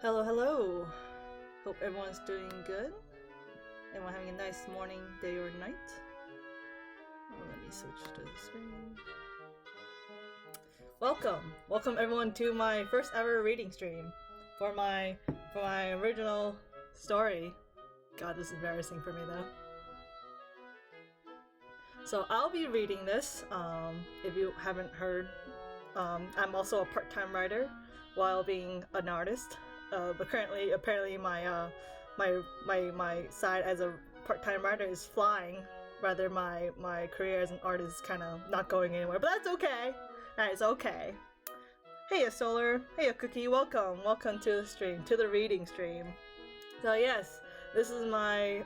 Hello, hello. Hope everyone's doing good. Everyone having a nice morning, day, or night. Let me switch to the screen. Welcome everyone to my first ever reading stream for my original story. God, this is embarrassing for me though. So I'll be reading this. If you haven't heard, I'm also a part-time writer while being an artist. But currently, apparently, my side as a part-time writer is flying. Rather, my career as an artist is kind of not going anywhere. But that's okay. That is okay. Hey, Solar. Hey, Cookie. Welcome to the stream, to the reading stream. So yes, this is my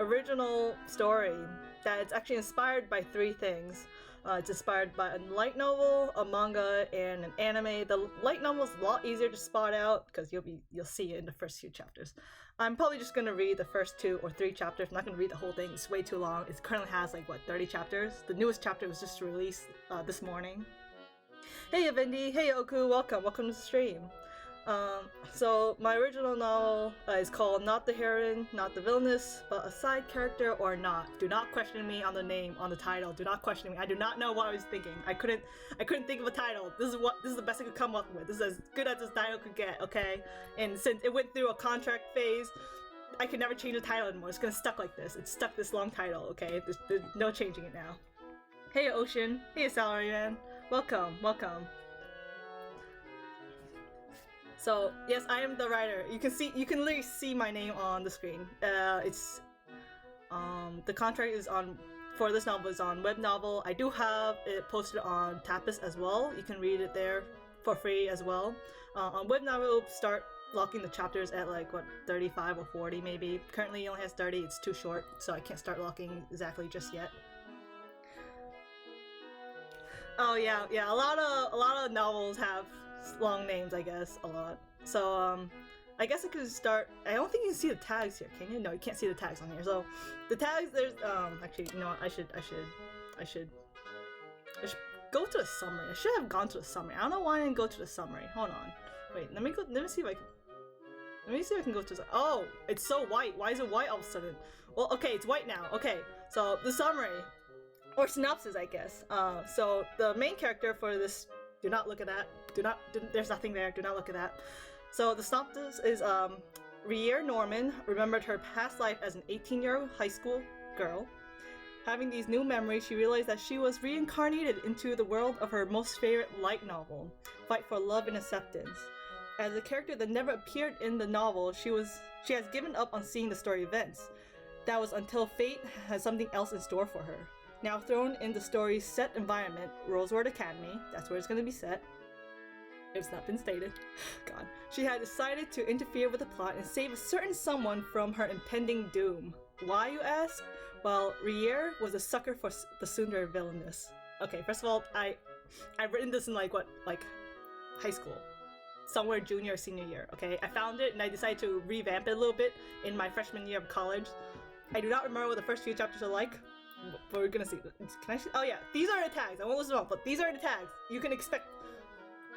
original story. That it's actually inspired by three things. It's inspired by a light novel, a manga, and an anime. The light novel is a lot easier to spot out because you'll see it in the first few chapters. I'm probably just gonna read the first 2 or 3 chapters. I'm not gonna read the whole thing. It's way too long. It currently has 30 chapters. The newest chapter was just released this morning. Hey Avindy, hey Oku, welcome to the stream. So my original novel is called Not the Heroine, Not the Villainess, but a side character or not. Do not question me on the name, on the title. Do not question me. I do not know what I was thinking. I couldn't think of a title. This is the best I could come up with. This is as good as this title could get, okay? And since it went through a contract phase, I could never change the title anymore. It's gonna stuck like this. It's stuck this long title, okay? There's no changing it now. Hey Ocean, hey Salaryman. Welcome. So yes, I am the writer. You can literally see my name on the screen. It's the contract is on for this novel is on webnovel. I do have it posted on Tapas as well. You can read it there for free as well. On webnovel, it'll start locking the chapters at 35 or 40 maybe. Currently, it only has 30. It's too short, so I can't start locking exactly just yet. Oh yeah. A lot of novels have long names, I guess, a lot. So I guess I could start. I don't think you can see the tags here, can you? No, you can't see the tags on here. So the tags, there's actually, you know what? I should go to the summary. I should have gone to the summary. I don't know why I didn't go to the summary. Hold on. Wait, let me see if I can go to the. Oh, it's so white. Why is it white all of a sudden? Well, okay, it's white now. Okay, so the summary or synopsis, I guess. So the main character for this. Do not look at that. There's nothing there. Do not look at that. So the synopsis is Rier Norman remembered her past life as an 18-year-old high school girl. Having these new memories, she realized that she was reincarnated into the world of her most favorite light novel, Fight for Love and Acceptance. As a character that never appeared in the novel, she has given up on seeing the story events. That was until fate has something else in store for her. Now thrown in the story's set environment, Rosewood Academy, that's where it's going to be set. It's not been stated. God. She had decided to interfere with the plot and save a certain someone from her impending doom. Why, you ask? Well, Rier was a sucker for the tsundere Villainess. Okay, first of all, I've written this in high school. Somewhere junior or senior year, okay? I found it and I decided to revamp it a little bit in my freshman year of college. I do not remember what the first few chapters are like. But we're gonna see. Can I see? Oh yeah, these are the tags. I won't list them all, but these are the tags. You can expect.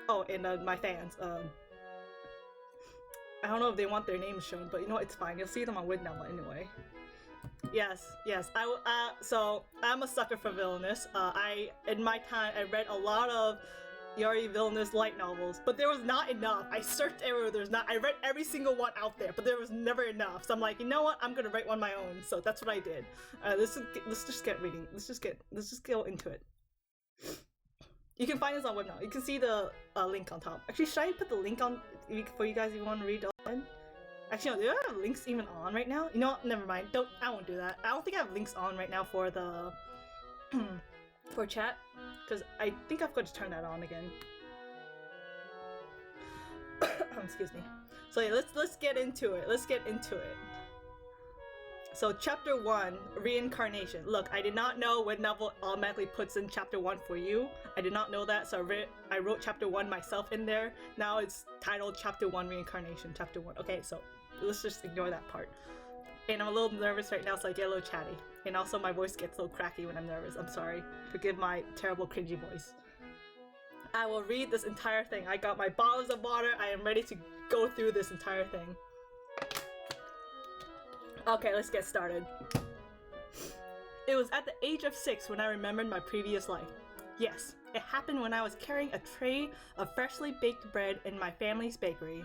Oh, and my fans. I don't know if they want their names shown, but you know what? It's fine. You'll see them on webnovel anyway. Yes. So I'm a sucker for Villainess. In my time I read a lot of Yuri Villainess light novels, but there was not enough. I searched everywhere, there's not. I read every single one out there, but there was never enough. So I'm like, you know what? I'm gonna write one my own. So that's what I did. Let's just get reading. Let's just go into it. You can find this on webnovel. You can see the link on top. Actually, should I put the link on for you guys if you want to read on? Actually, no, do I have links even on right now? You know what? Never mind. I won't do that. I don't think I have links on right now for the for chat, because I think I've got to turn that on again. Excuse me. So yeah, let's get into it. So chapter 1, Reincarnation. Look, I did not know webnovel automatically puts in chapter 1 for you. I did not know that, so I wrote chapter 1 myself in there. Now it's titled chapter 1, Reincarnation, chapter 1. Okay, so let's just ignore that part. And I'm a little nervous right now, so I get a little chatty. And also my voice gets a little cracky when I'm nervous. I'm sorry. Forgive my terrible cringy voice. I will read this entire thing. I got my bottles of water. I am ready to go through this entire thing. Okay, let's get started. It was at the age of 6 when I remembered my previous life. Yes, it happened when I was carrying a tray of freshly baked bread in my family's bakery.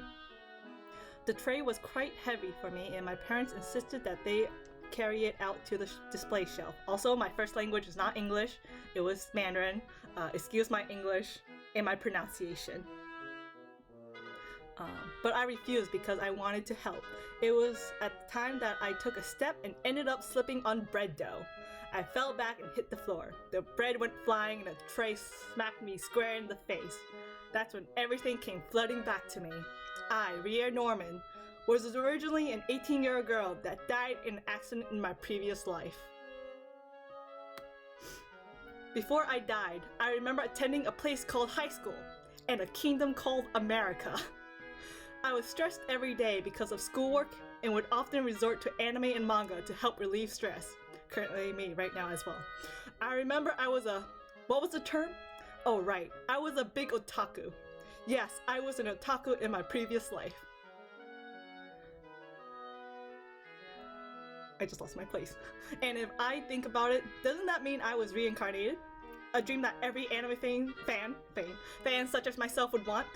The tray was quite heavy for me, and my parents insisted that they carry it out to the display shelf. Also, my first language is not English, it was Mandarin. Excuse my English and my pronunciation. But I refused because I wanted to help. It was at the time that I took a step and ended up slipping on bread dough. I fell back and hit the floor. The bread went flying and the tray smacked me square in the face. That's when everything came flooding back to me. I, Rhea Norman, was originally an 18-year-old girl that died in an accident in my previous life. Before I died, I remember attending a place called high school and a kingdom called America. I was stressed every day because of schoolwork and would often resort to anime and manga to help relieve stress. Currently me right now as well. I remember I was what was the term? Oh right, I was a big otaku. Yes, I was an otaku in my previous life. I just lost my place. And if I think about it, doesn't that mean I was reincarnated? A dream that every anime fan such as myself would want?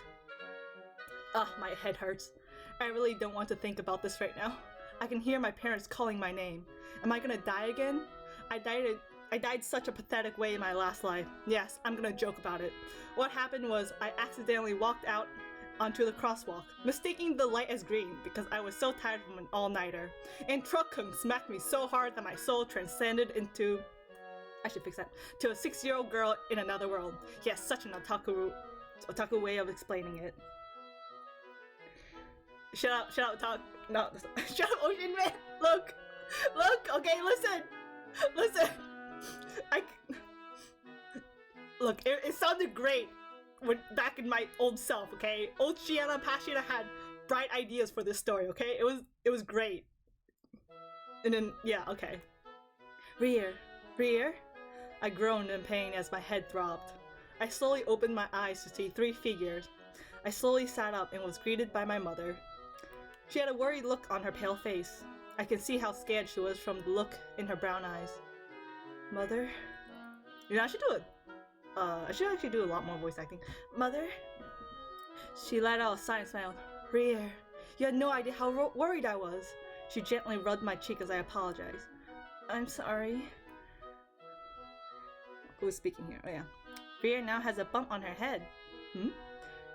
Ugh, my head hurts. I really don't want to think about this right now. I can hear my parents calling my name. Am I gonna die again? I died such a pathetic way in my last life. Yes, I'm gonna joke about it. What happened was I accidentally walked out onto the crosswalk, mistaking the light as green because I was so tired from an all-nighter. And Truck-kun smacked me so hard that my soul transcended into... I should fix that. To a 6-year-old girl in another world. Yes, such an otaku way of explaining it. Shut up, talk. No, shut up, Ocean Man! Look! Okay, listen! Look, it sounded great when back in my old self, okay? Old Shiana Pashina had bright ideas for this story, okay? It was great. And then, yeah, okay. Rear. I groaned in pain as my head throbbed. I slowly opened my eyes to see 3 figures. I slowly sat up and was greeted by my mother. She had a worried look on her pale face. I can see how scared she was from the look in her brown eyes. Mother? You know, I should actually do a lot more voice acting. Mother? She let out a sigh and smiled. Rear, you had no idea how worried I was. She gently rubbed my cheek as I apologized. I'm sorry. Who's speaking here? Oh yeah. Rear now has a bump on her head.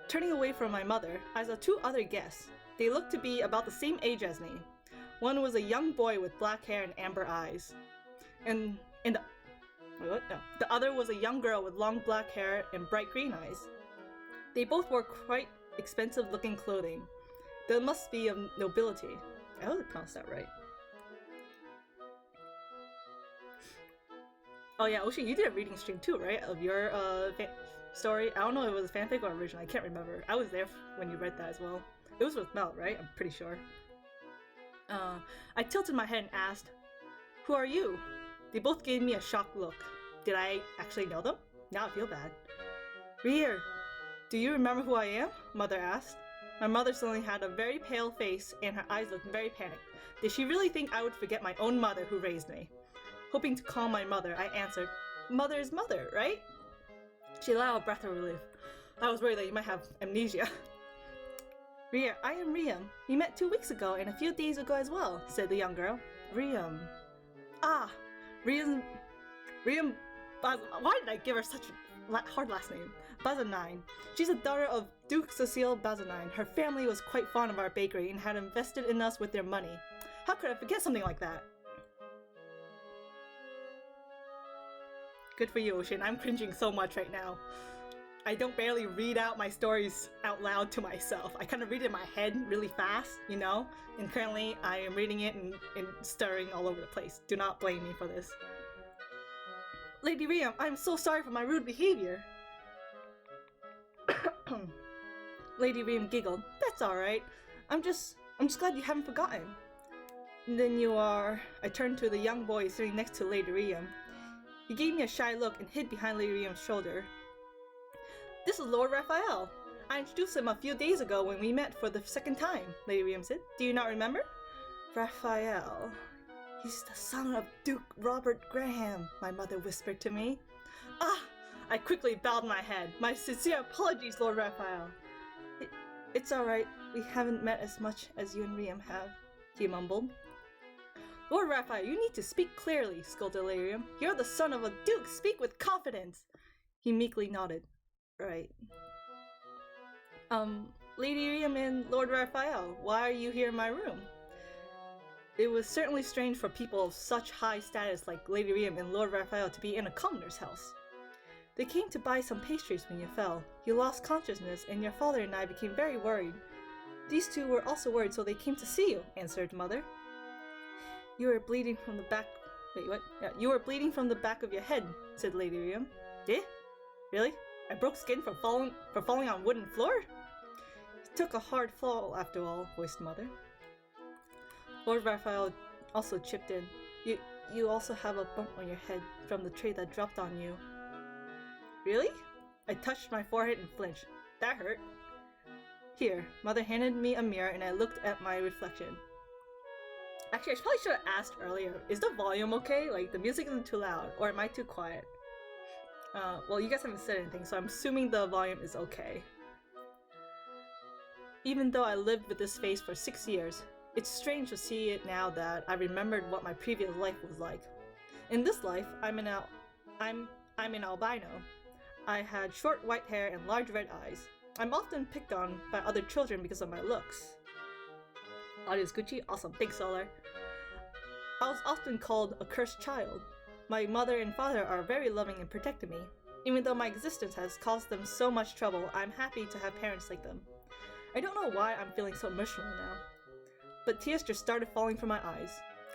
Turning away from my mother, I saw 2 other guests. They looked to be about the same age as me. One was a young boy with black hair and amber eyes. And the other was a young girl with long black hair and bright green eyes. They both wore quite expensive looking clothing. They must be of nobility. I hope I pronounced that right. Oh yeah, Oshi, you did a reading stream too, right? Of your story. I don't know if it was fanfic or original, I can't remember. I was there when you read that as well. It was with Mel, right? I'm pretty sure. I tilted my head and asked, "Who are you?" They both gave me a shocked look. Did I actually know them? Now I feel bad. Rear, do you remember who I am? Mother asked. My mother suddenly had a very pale face and her eyes looked very panicked. Did she really think I would forget my own mother who raised me? Hoping to calm my mother, I answered, "Mother is mother, right?" She let out a breath of relief. I was worried that you might have amnesia. Rhea, I am Riam. We met 2 weeks ago and a few days ago as well, said the young girl. Riam. Ah, Riam. Why did I give her such a hard last name? Bazanine. She's a daughter of Duke Cecile Bazanine. Her family was quite fond of our bakery and had invested in us with their money. How could I forget something like that? Good for you, Ocean. I'm cringing so much right now. I don't barely read out my stories out loud to myself. I kind of read it in my head really fast, you know? And currently I am reading it and stirring all over the place. Do not blame me for this. Lady Riam, I'm so sorry for my rude behavior. Lady Riam giggled. That's alright. I'm just glad you haven't forgotten. And then you are... I turned to the young boy sitting next to Lady Riam. He gave me a shy look and hid behind Lady Riam's shoulder. This is Lord Raphael. I introduced him a few days ago when we met for the second time, Lady William said. Do you not remember? Raphael. He's the son of Duke Robert Graham, my mother whispered to me. Ah! I quickly bowed my head. My sincere apologies, Lord Raphael. It's alright. We haven't met as much as you and Riam have, he mumbled. Lord Raphael, you need to speak clearly, scolded Lady Riam. You're the son of a duke. Speak with confidence. He meekly nodded. Right. Lady Riam and Lord Raphael, why are you here in my room? It was certainly strange for people of such high status like Lady Riam and Lord Raphael to be in a commoner's house. They came to buy some pastries when you fell. You lost consciousness, and your father and I became very worried. These two were also worried, so they came to see you, answered Mother. You were bleeding from the back. Wait, what? Yeah, you were bleeding from the back of your head, said Lady Riam. Eh? Really? I broke skin for falling on wooden floor? It took a hard fall after all, voiced Mother. Lord Raphael also chipped in. You also have a bump on your head from the tray that dropped on you. Really? I touched my forehead and flinched. That hurt. Here, Mother handed me a mirror and I looked at my reflection. Actually, I probably should have asked earlier, is the volume okay? Like, the music isn't too loud, or am I too quiet? Well, you guys haven't said anything, so I'm assuming the volume is okay. Even though I lived with this face for 6 years, it's strange to see it now that I remembered what my previous life was like. In this life, I'm an albino. I had short white hair and large red eyes. I'm often picked on by other children because of my looks. Audience Gucci, awesome, thanks Solar. I was often called a cursed child. My mother and father are very loving and protective me. Even though my existence has caused them so much trouble, I'm happy to have parents like them. I don't know why I'm feeling so emotional now, but tears just started falling from my eyes.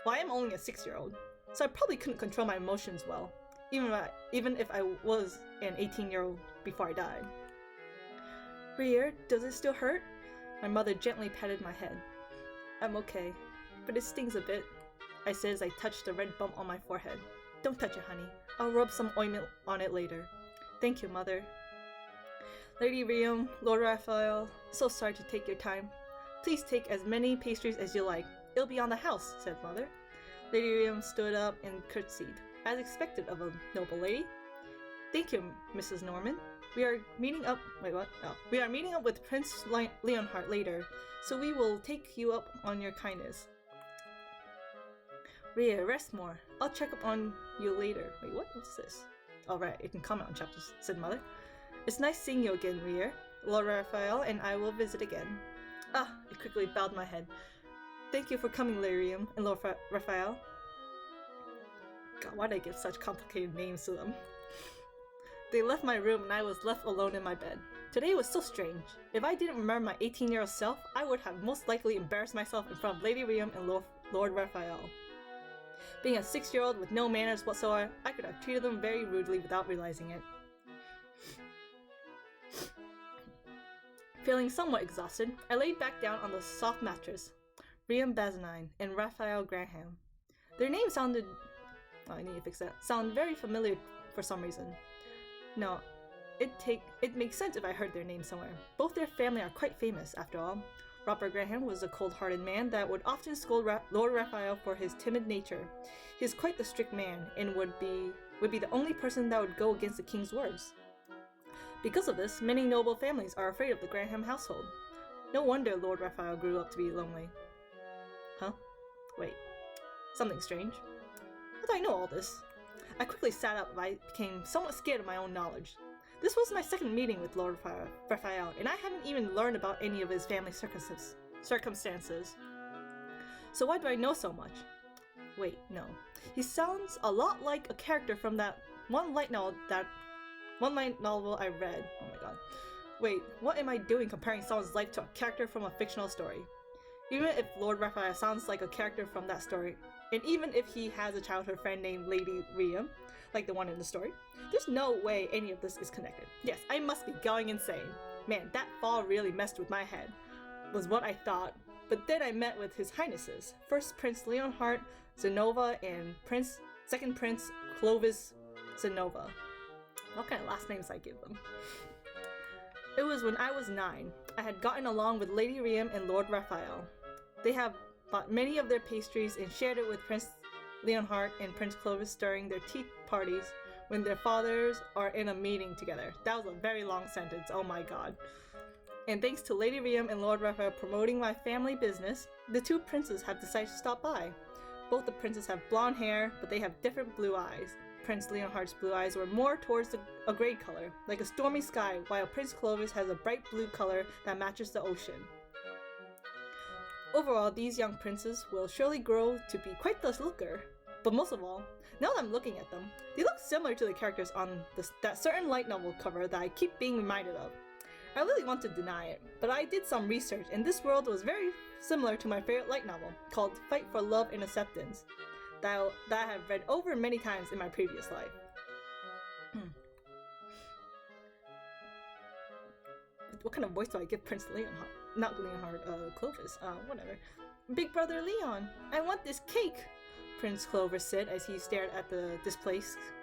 Well, I am only a 6-year-old, so I probably couldn't control my emotions well, even if I was an 18-year-old before I died. Rear, does it still hurt? My mother gently patted my head. I'm okay, but it stings a bit, I said as I touched the red bump on my forehead. Don't touch it, honey. I'll rub some ointment on it later. Thank you, Mother. Lady Riam, Lord Raphael, so sorry to take your time. Please take as many pastries as you like. It'll be on the house, said Mother. Lady Riam stood up and curtsied, as expected of a noble lady. Thank you, Mrs. Norman. We are meeting up. Wait, what? Oh. We are meeting up with Prince Leonhardt later, so we will take you up on your kindness. Rhea, rest more. I'll check up on you later. Wait, what? What's this? All right, you can comment on chapters, said Mother. It's nice seeing you again, Rhea. Lord Raphael and I will visit again. Ah, I quickly bowed my head. Thank you for coming, Lyrium and Lord Raphael. God, why did I give such complicated names to them? They left my room and I was left alone in my bed. Today was so strange. If I didn't remember my 18-year-old self, I would have most likely embarrassed myself in front of Lady Riam and Lord Raphael. Being a 6-year-old with no manners whatsoever, I could have treated them very rudely without realizing it. Feeling somewhat exhausted, I laid back down on the soft mattress. Riam Bazanine and Raphael Graham. Their names sounded... Oh, I need to fix that. Sound very familiar for some reason. No, it makes sense if I heard their names somewhere. Both their family are quite famous, after all. Robert Graham was a cold-hearted man that would often scold Lord Raphael for his timid nature. He is quite the strict man, and would be the only person that would go against the king's words. Because of this, many noble families are afraid of the Graham household. No wonder Lord Raphael grew up to be lonely. Huh? Wait. Something strange. How do I know all this? I quickly sat up and I became somewhat scared of my own knowledge. This was my second meeting with Lord Raphael, and I hadn't even learned about any of his family circumstances. So why do I know so much? Wait, no. He sounds a lot like a character from that one light novel I read. Oh my god. Wait, what am I doing comparing someone's life to a character from a fictional story? Even if Lord Raphael sounds like a character from that story, and even if he has a childhood friend named Lady Riam, like the one in the story, there's no way any of this is connected. Yes, I must be going insane. Man, that fall really messed with my head, was what I thought. But then I met with His Highnesses, first Prince Leonhardt Zenova and second Prince Clovis Zenova. What kind of last names I give them? It was when I was 9. I had gotten along with Lady Riam and Lord Raphael. They have bought many of their pastries and shared it with Prince Leonhart and Prince Clovis during their tea parties when their fathers are in a meeting together. That was a very long sentence, oh my god. And thanks to Lady Riam and Lord Raphael promoting my family business, the two princes have decided to stop by. Both the princes have blonde hair, but they have different blue eyes. Prince Leonhardt's blue eyes were more towards a gray color, like a stormy sky, while Prince Clovis has a bright blue color that matches the ocean. Overall, these young princes will surely grow to be quite the looker. But most of all, now that I'm looking at them, they look similar to the characters on that certain light novel cover that I keep being reminded of. I really want to deny it, but I did some research and this world was very similar to my favorite light novel, called Fight for Love and Acceptance, that I have read over many times in my previous life. What kind of voice do I give Prince Leonhard? Not Leonhard, Clovis, whatever. Big brother Leon, I want this cake, Prince Clovis said as he stared at the display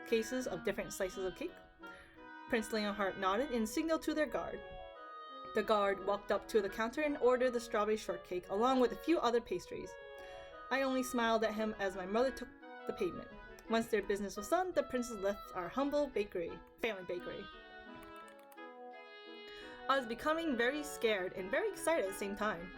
cases of different slices of cake. Prince Leonhard nodded and signaled to their guard. The guard walked up to the counter and ordered the strawberry shortcake along with a few other pastries. I only smiled at him as my mother took the payment. Once their business was done, the princes left our humble family bakery. I was becoming very scared and very excited at the same time.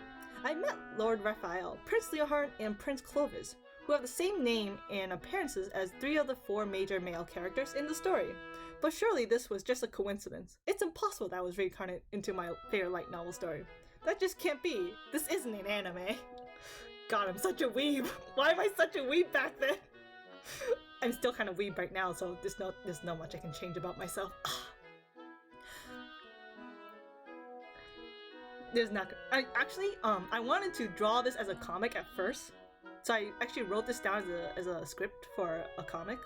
I met Lord Raphael, Prince Leonhard, and Prince Clovis, who have the same name and appearances as 3 of the 4 major male characters in the story. But surely this was just a coincidence. It's impossible that I was reincarnated into my favorite light novel story. That just can't be. This isn't an anime. God, I'm such a weeb. Why am I such a weeb back then? I'm still kind of weeb right now, so there's not much I can change about myself. There's not. I wanted to draw this as a comic at first, so I actually wrote this down as a script for a comic.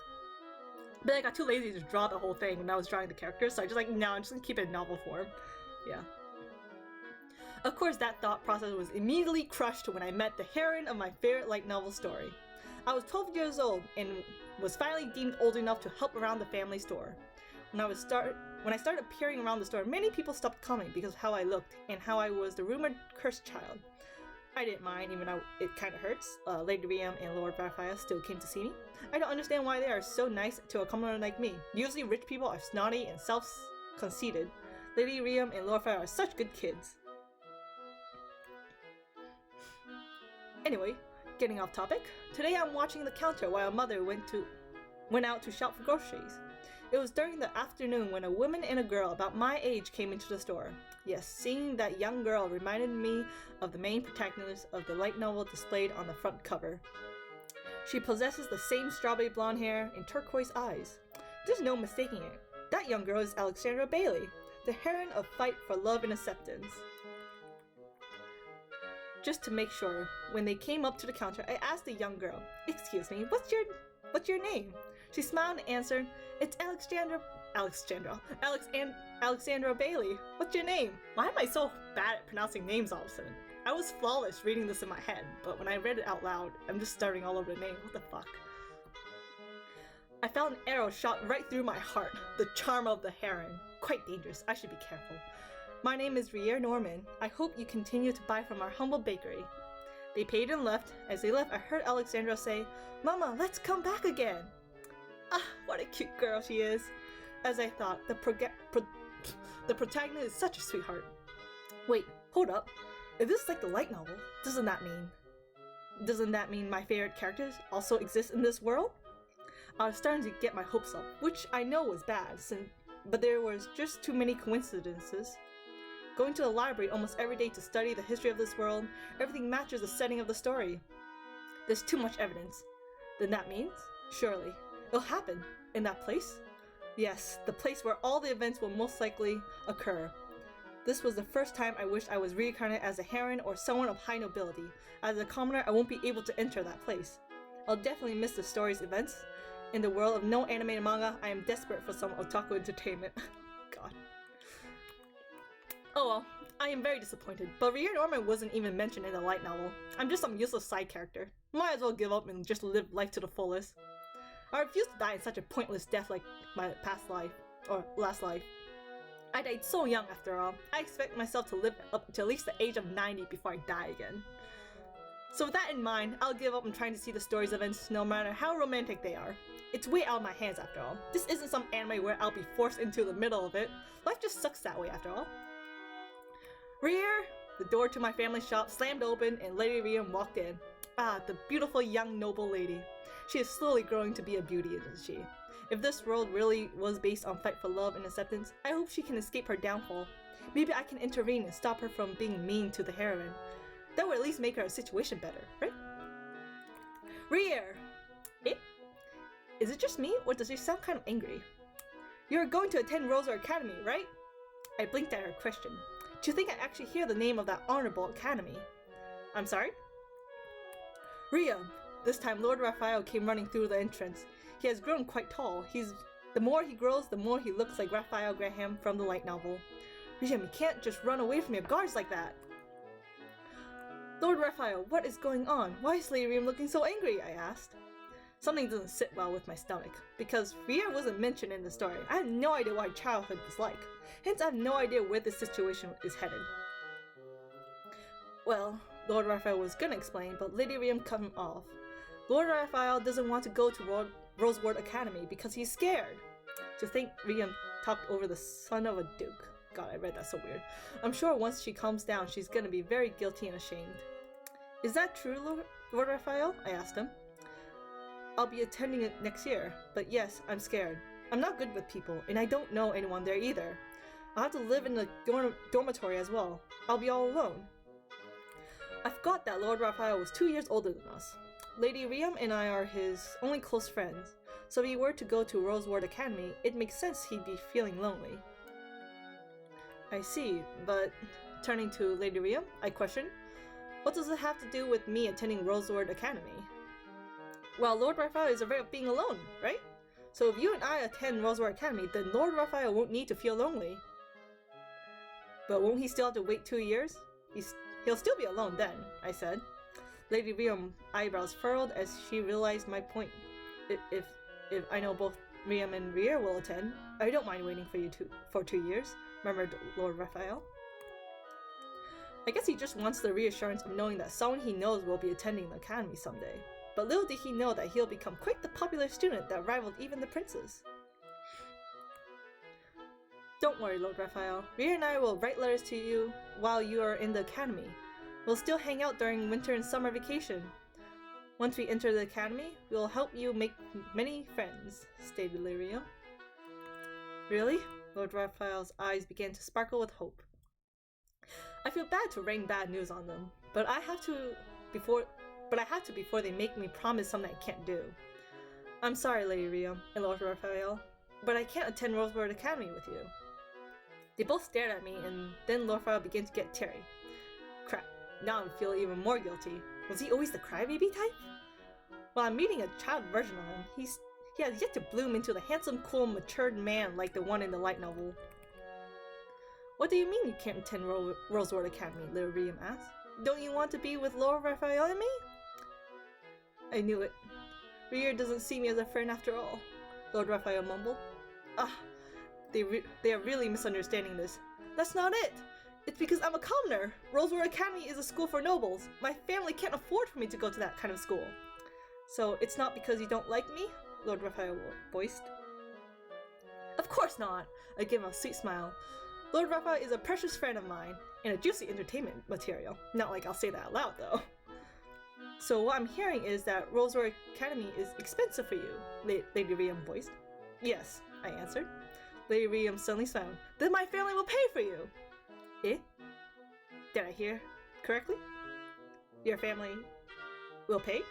But I got too lazy to draw the whole thing when I was drawing the characters, so I just no, I'm just gonna keep it in novel form. Yeah. Of course, that thought process was immediately crushed when I met the heroine of my favorite light novel story. I was 12 years old and was finally deemed old enough to help around the family store. When I started appearing around the store, many people stopped coming because of how I looked and how I was the rumored cursed child. I didn't mind, even though it kinda hurts. Lady Riam and Lord Raphael still came to see me. I don't understand why they are so nice to a commoner like me. Usually rich people are snotty and self-conceited. Lady Riam and Lord Raphael are such good kids. Anyway, getting off topic, today I'm watching the counter while mother went out to shop for groceries. It was during the afternoon when a woman and a girl about my age came into the store. Yes, seeing that young girl reminded me of the main protagonist of the light novel displayed on the front cover. She possesses the same strawberry blonde hair and turquoise eyes. There's no mistaking it. That young girl is Alexandra Bailey, the heroine of Fight for Love and Acceptance. Just to make sure, when they came up to the counter, I asked the young girl, "Excuse me, what's your name?" She smiled and answered, "It's Alexandra Bailey. What's your name?" Why am I so bad at pronouncing names all of a sudden? I was flawless reading this in my head, but when I read it out loud, I'm just starting all over the name. What the fuck? I felt an arrow shot right through my heart. The charm of the heron. Quite dangerous. I should be careful. "My name is Rier Norman. I hope you continue to buy from our humble bakery." They paid and left. As they left, I heard Alexandra say, "Mama, let's come back again." Ah, what a cute girl she is. As I thought, the protagonist is such a sweetheart. Wait, hold up. If this is like the light novel, doesn't that mean my favorite characters also exist in this world? I was starting to get my hopes up, which I know was bad, but there was just too many coincidences. Going to the library almost every day to study the history of this world, everything matches the setting of the story. There's too much evidence. Then that means, surely, it'll happen in that place? Yes, the place where all the events will most likely occur. This was the first time I wished I was reincarnated as a heroine or someone of high nobility. As a commoner, I won't be able to enter that place. I'll definitely miss the story's events. In the world of no animated manga, I am desperate for some otaku entertainment. God. Oh well, I am very disappointed, but Rier Norman wasn't even mentioned in the light novel. I'm just some useless side character. Might as well give up and just live life to the fullest. I refuse to die in such a pointless death like my past life, or last life. I died so young after all. I expect myself to live up to at least the age of 90 before I die again. So with that in mind, I'll give up on trying to see the story's events no matter how romantic they are. It's way out of my hands after all. This isn't some anime where I'll be forced into the middle of it. Life just sucks that way after all. Rear! The door to my family shop slammed open and Lady Riam walked in. Ah, the beautiful young noble lady. She is slowly growing to be a beauty, isn't she? If this world really was based on fight for love and acceptance, I hope she can escape her downfall. Maybe I can intervene and stop her from being mean to the heroine. That would at least make her situation better, right? Rear! Eh? Is it just me, or does she sound kind of angry? You're going to attend Rosa Academy, right? I blinked at her question. Do you think I actually hear the name of that honorable academy? I'm sorry? Ria! This time Lord Raphael came running through the entrance. He has grown quite tall. The more he grows, the more he looks like Raphael Graham from the light novel. Ria, you can't just run away from your guards like that! Lord Raphael, what is going on? Why is Lady Riam looking so angry? I asked. Something doesn't sit well with my stomach, because Ria wasn't mentioned in the story. I have no idea what her childhood was like. Hence, I have no idea where this situation is headed. Well, Lord Raphael was gonna explain, but Lady Riam cut him off. Lord Raphael doesn't want to go to Roseward Academy because he's scared. To think Riam talked over the son of a duke. God, I read that so weird. I'm sure once she calms down, she's gonna be very guilty and ashamed. Is that true, Lord Raphael? I asked him. I'll be attending it next year, but yes, I'm scared. I'm not good with people, and I don't know anyone there either. I'll have to live in the dormitory as well. I'll be all alone. I forgot that Lord Raphael was 2 years older than us. Lady Riam and I are his only close friends, so if he were to go to Roseward Academy, it makes sense he'd be feeling lonely. I see, but turning to Lady Riam, I questioned, what does it have to do with me attending Roseward Academy? Well, Lord Raphael is afraid of being alone, right? So if you and I attend Roseward Academy, then Lord Raphael won't need to feel lonely. But won't he still have to wait 2 years? He'll still be alone then, I said. Lady Riam's eyebrows furrowed as she realized my point. If I know both Riam and Rear will attend, I don't mind waiting for you for 2 years, murmured Lord Raphael. I guess he just wants the reassurance of knowing that someone he knows will be attending the academy someday. But little did he know that he'll become quite the popular student that rivaled even the princes. Don't worry, Lord Raphael. Rear and I will write letters to you while you are in the academy. We'll still hang out during winter and summer vacation. Once we enter the academy, we'll help you make many friends, stated Lyria. Really? Lord Raphael's eyes began to sparkle with hope. I feel bad to rain bad news on them, but I have to before they make me promise something I can't do. I'm sorry, Lady Riam and Lord Raphael, but I can't attend Roseward Academy with you. They both stared at me, and then Lord Raphael began to get teary. Crap, now I feel even more guilty. Was he always the crybaby type? Well, I'm meeting a child version of him. He has yet to bloom into the handsome, cool, matured man like the one in the light novel. What do you mean you can't attend Roseward Academy? Little Riam asked. Don't you want to be with Lord Raphael and me? I knew it. Rear doesn't see me as a friend after all, Lord Raphael mumbled. They are really misunderstanding this. That's not it! It's because I'm a commoner! Roseward Academy is a school for nobles. My family can't afford for me to go to that kind of school. So it's not because you don't like me? Lord Raphael voiced. Of course not! I gave him a sweet smile. Lord Raphael is a precious friend of mine, and a juicy entertainment material. Not like I'll say that out loud, though. So what I'm hearing is that Roseward Academy is expensive for you, Lady Riam voiced. Yes, I answered. Lady Riam suddenly smiled. Then my family will pay for you! Eh? Did I hear correctly? Your family will pay?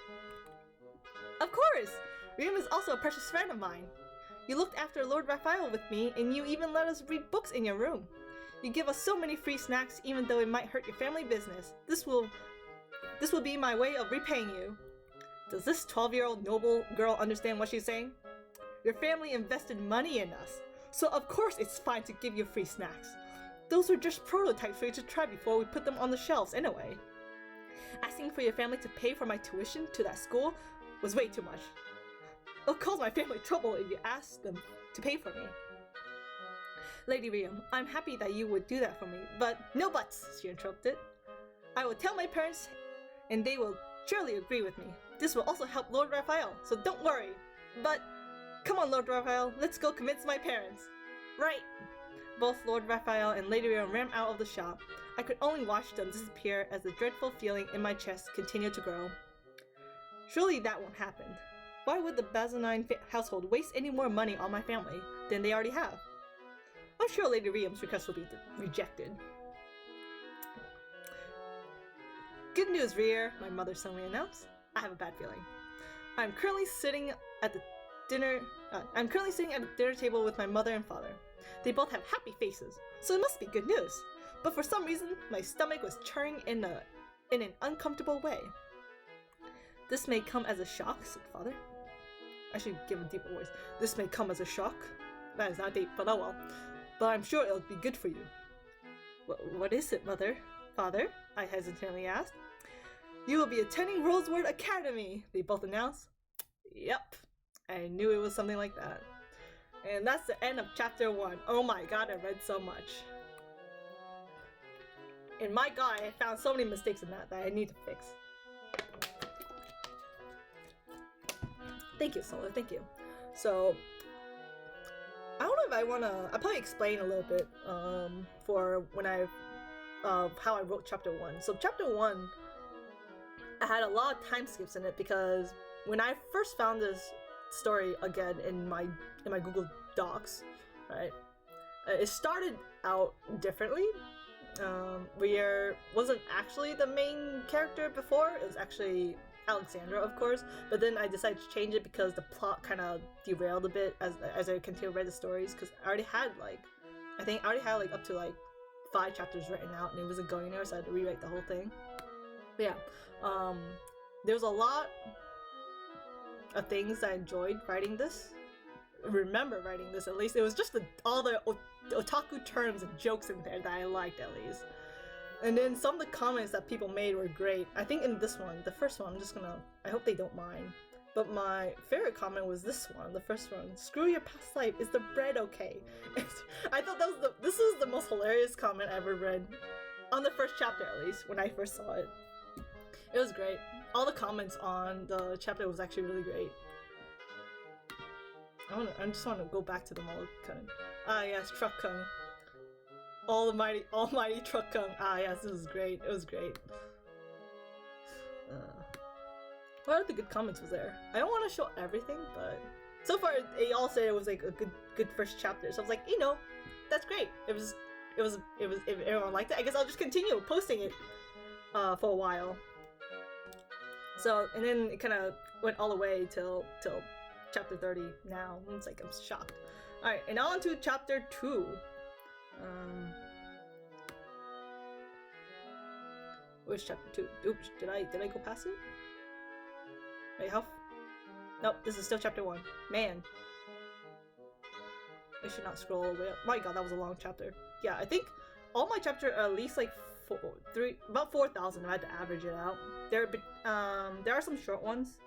Of course! Riam is also a precious friend of mine. You looked after Lord Raphael with me, and you even let us read books in your room. You give us so many free snacks, even though it might hurt your family business. This will be my way of repaying you. Does this 12-year-old noble girl understand what she's saying? Your family invested money in us, so of course it's fine to give you free snacks. Those are just prototypes for you to try before we put them on the shelves anyway. Asking for your family to pay for my tuition to that school was way too much. It'll cause my family trouble if you ask them to pay for me. Lady Riam, I'm happy that you would do that for me, but no buts, she interrupted. I will tell my parents, and they will surely agree with me. This will also help Lord Raphael, so don't worry. But, come on Lord Raphael, let's go convince my parents. Right! Both Lord Raphael and Lady Riam ran out of the shop. I could only watch them disappear as the dreadful feeling in my chest continued to grow. Surely that won't happen. Why would the Bazanine household waste any more money on my family than they already have? I'm sure Lady Riam's request will be rejected. Good news, Rear, my mother suddenly announced. I have a bad feeling. I'm currently sitting at the dinner table with my mother and father. They both have happy faces, so it must be good news. But for some reason, my stomach was churning in an uncomfortable way. This may come as a shock, said father. I should give a deeper voice. This may come as a shock. That is not deep, but oh well. But I'm sure it'll be good for you. What is it, mother? Father? I hesitantly asked. You will be attending Roseward Academy, they both announced. Yep, I knew it was something like that. And that's the end of chapter 1. Oh my god, I read so much. And my god, I found so many mistakes in that I need to fix. Thank you, Solar, thank you. So, I don't know if I wanna, I'll probably explain a little bit for when how I wrote chapter 1. So chapter 1, I had a lot of time skips in it because when I first found this story again in my Google Docs, right, it started out differently. Weir wasn't actually the main character before. It was actually Alexandra, of course, but then I decided to change it because the plot kind of derailed a bit as I continued to read the stories, because I already had up to 5 chapters written out and it wasn't going anywhere, so I had to rewrite the whole thing. But yeah, there was a lot of things I enjoyed writing this. Remember writing this, at least. It was just all the otaku terms and jokes in there that I liked, at least. And then some of the comments that people made were great. I think in this one, the first one, I hope they don't mind. But my favorite comment was this one, the first one. Screw your past life, is the bread okay? I thought this was the most hilarious comment I ever read. On the first chapter, at least, when I first saw it. It was great. All the comments on the chapter was actually really great. I just want to go back to them all, kind of. Ah yes, Truck Kung. Almighty Truck Kung. Ah yes, it was great. It was great. What other good comments was there? I don't want to show everything, but so far they all said it was like a good first chapter. So I was like, that's great. If everyone liked it, I guess I'll just continue posting it for a while. So, and then it kind of went all the way till chapter 30 now. It's like I'm shocked. Alright, and on to chapter 2. Where's chapter 2? Oops, did I go past it? Wait, nope, this is still chapter 1. Man. I should not scroll all the way up. My god, that was a long chapter. Yeah, I think all my chapters are at least about 4,000 if I had to average it out. There are some short ones,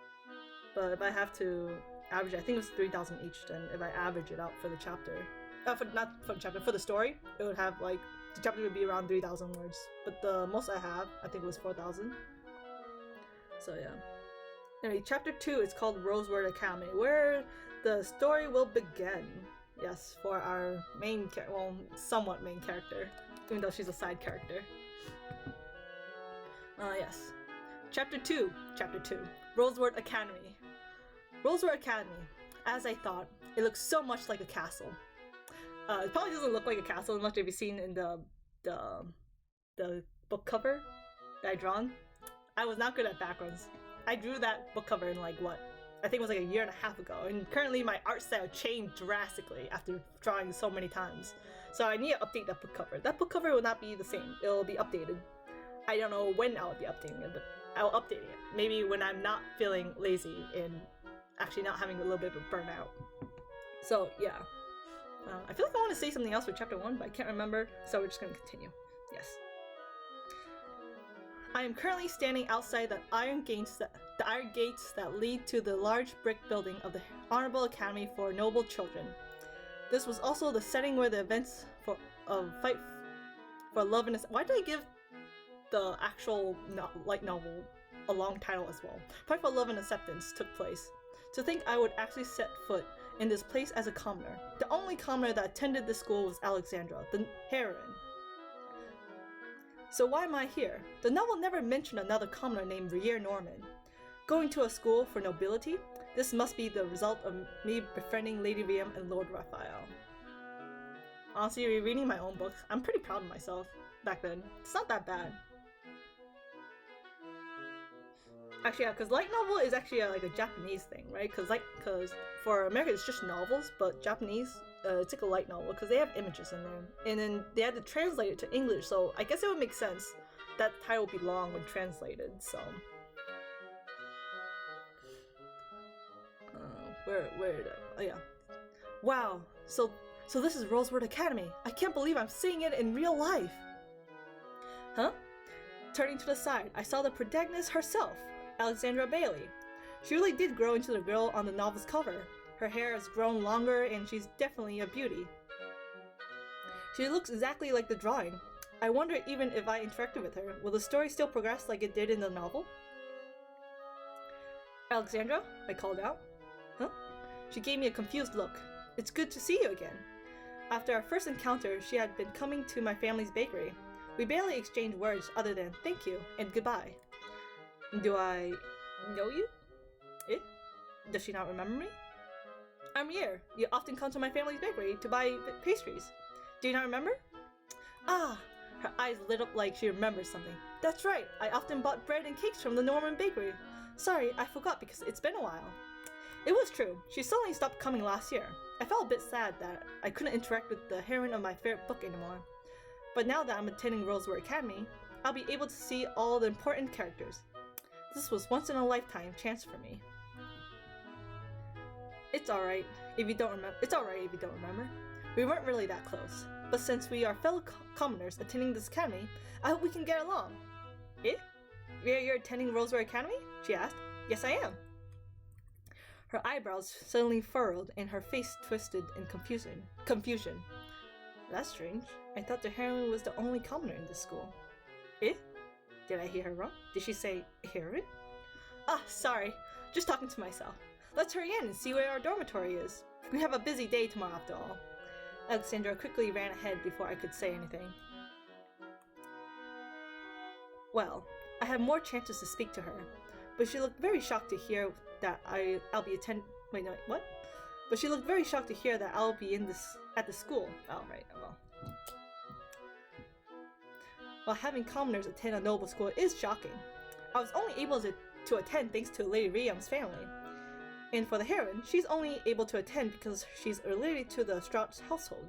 but if I have to average it, I think it was 3,000 each then if I average it out for the chapter. For the story, it would have the chapter would be around 3,000 words. But the most I have, I think it was 4,000. So yeah. Anyway, chapter 2 is called Roseward Academy, where the story will begin. Yes, for our somewhat main character, even though she's a side character. Yes. Chapter 2, Roseward Academy. Roseward Academy. As I thought, it looks so much like a castle. It probably doesn't look like a castle as much as you've seen in the book cover that I drawn. I was not good at backgrounds. I drew that book cover in I think it was a year and a half ago, and currently my art style changed drastically after drawing so many times. So I need to update that book cover. That book cover will not be the same. It will be updated. I don't know when I'll be updating it, but I'll update it. Maybe when I'm not feeling lazy and actually not having a little bit of a burnout. So yeah. I feel like I want to say something else for chapter 1, but I can't remember, so we're just going to continue. Yes. I am currently standing outside the iron gates that lead to the large brick building of the Honorable Academy for Noble Children. This was also the setting where the events of Fight for Love and why did I give the actual light novel a long title as well? Fight for Love and Acceptance took place. To think I would actually set foot in this place as a commoner. The only commoner that attended the school was Alexandra, the heroine. So why am I here? The novel never mentioned another commoner named Rier Norman. Going to a school for nobility? This must be the result of me befriending Lady Riam and Lord Raphael. Honestly, rereading my own books, I'm pretty proud of myself back then. It's not that bad. Actually, yeah, because light novel is actually like a Japanese thing, right? Because for America it's just novels, but Japanese, it's like a light novel because they have images in there, and then they had to translate it to English. So I guess it would make sense that the title would be long when translated. So where did I? Oh yeah. Wow. So this is Rosewood Academy. I can't believe I'm seeing it in real life. Huh? Turning to the side, I saw the protagonist herself, Alexandra Bailey. She really did grow into the girl on the novel's cover. Her hair has grown longer and she's definitely a beauty. She looks exactly like the drawing. I wonder even if I interacted with her, will the story still progress like it did in the novel? Alexandra? I called out. Huh? She gave me a confused look. It's good to see you again. After our first encounter, she had been coming to my family's bakery. We barely exchanged words other than thank you and goodbye. Do I know you? Eh? Does she not remember me? I'm here. You often come to my family's bakery to buy pastries. Do you not remember? Ah! Her eyes lit up like she remembered something. That's right. I often bought bread and cakes from the Norman bakery. Sorry, I forgot because it's been a while. It was true. She suddenly stopped coming last year. I felt a bit sad that I couldn't interact with the heroine of my favorite book anymore. But now that I'm attending Rosewood Academy, I'll be able to see all the important characters. This was once in a lifetime chance for me. It's alright if you don't remember. We weren't really that close, but since we are fellow commoners attending this academy, I hope we can get along. Eh? You're attending Rosewood Academy? She asked. Yes, I am. Her eyebrows suddenly furrowed and her face twisted in confusion. That's strange. I thought the heroine was the only commoner in this school. Eh? Did I hear her wrong? Did she say heroine? Ah, sorry. Just talking to myself. Let's hurry in and see where our dormitory is. We have a busy day tomorrow after all. Alexandra quickly ran ahead before I could say anything. Well, I had more chances to speak to her, but she looked very shocked to hear that I'll be what? But she looked very shocked to hear that I'll be at the school. Oh, right, well. While having commoners attend a noble school is shocking. I was only able to attend thanks to Lady Riam's family. And for the heroine, she's only able to attend because she's related to the Straught household.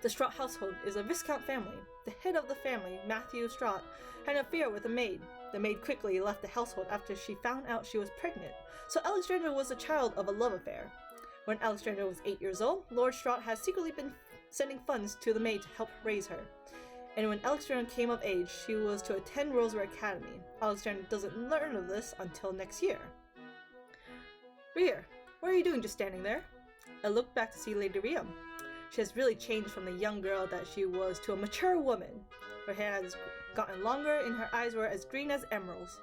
The Straught household is a Viscount family. The head of the family, Matthew Straught, had an affair with a maid. The maid quickly left the household after she found out she was pregnant, so Alexandra was the child of a love affair. When Alexandra was 8 years old, Lord Straught had secretly been sending funds to the maid to help raise her. And when Alexandra came of age, she was to attend Rosewood Academy. Alexandra doesn't learn of this until next year. Rier, what are you doing just standing there? I looked back to see Lady Riam. She has really changed from the young girl that she was to a mature woman. Her hair has gotten longer and her eyes were as green as emeralds.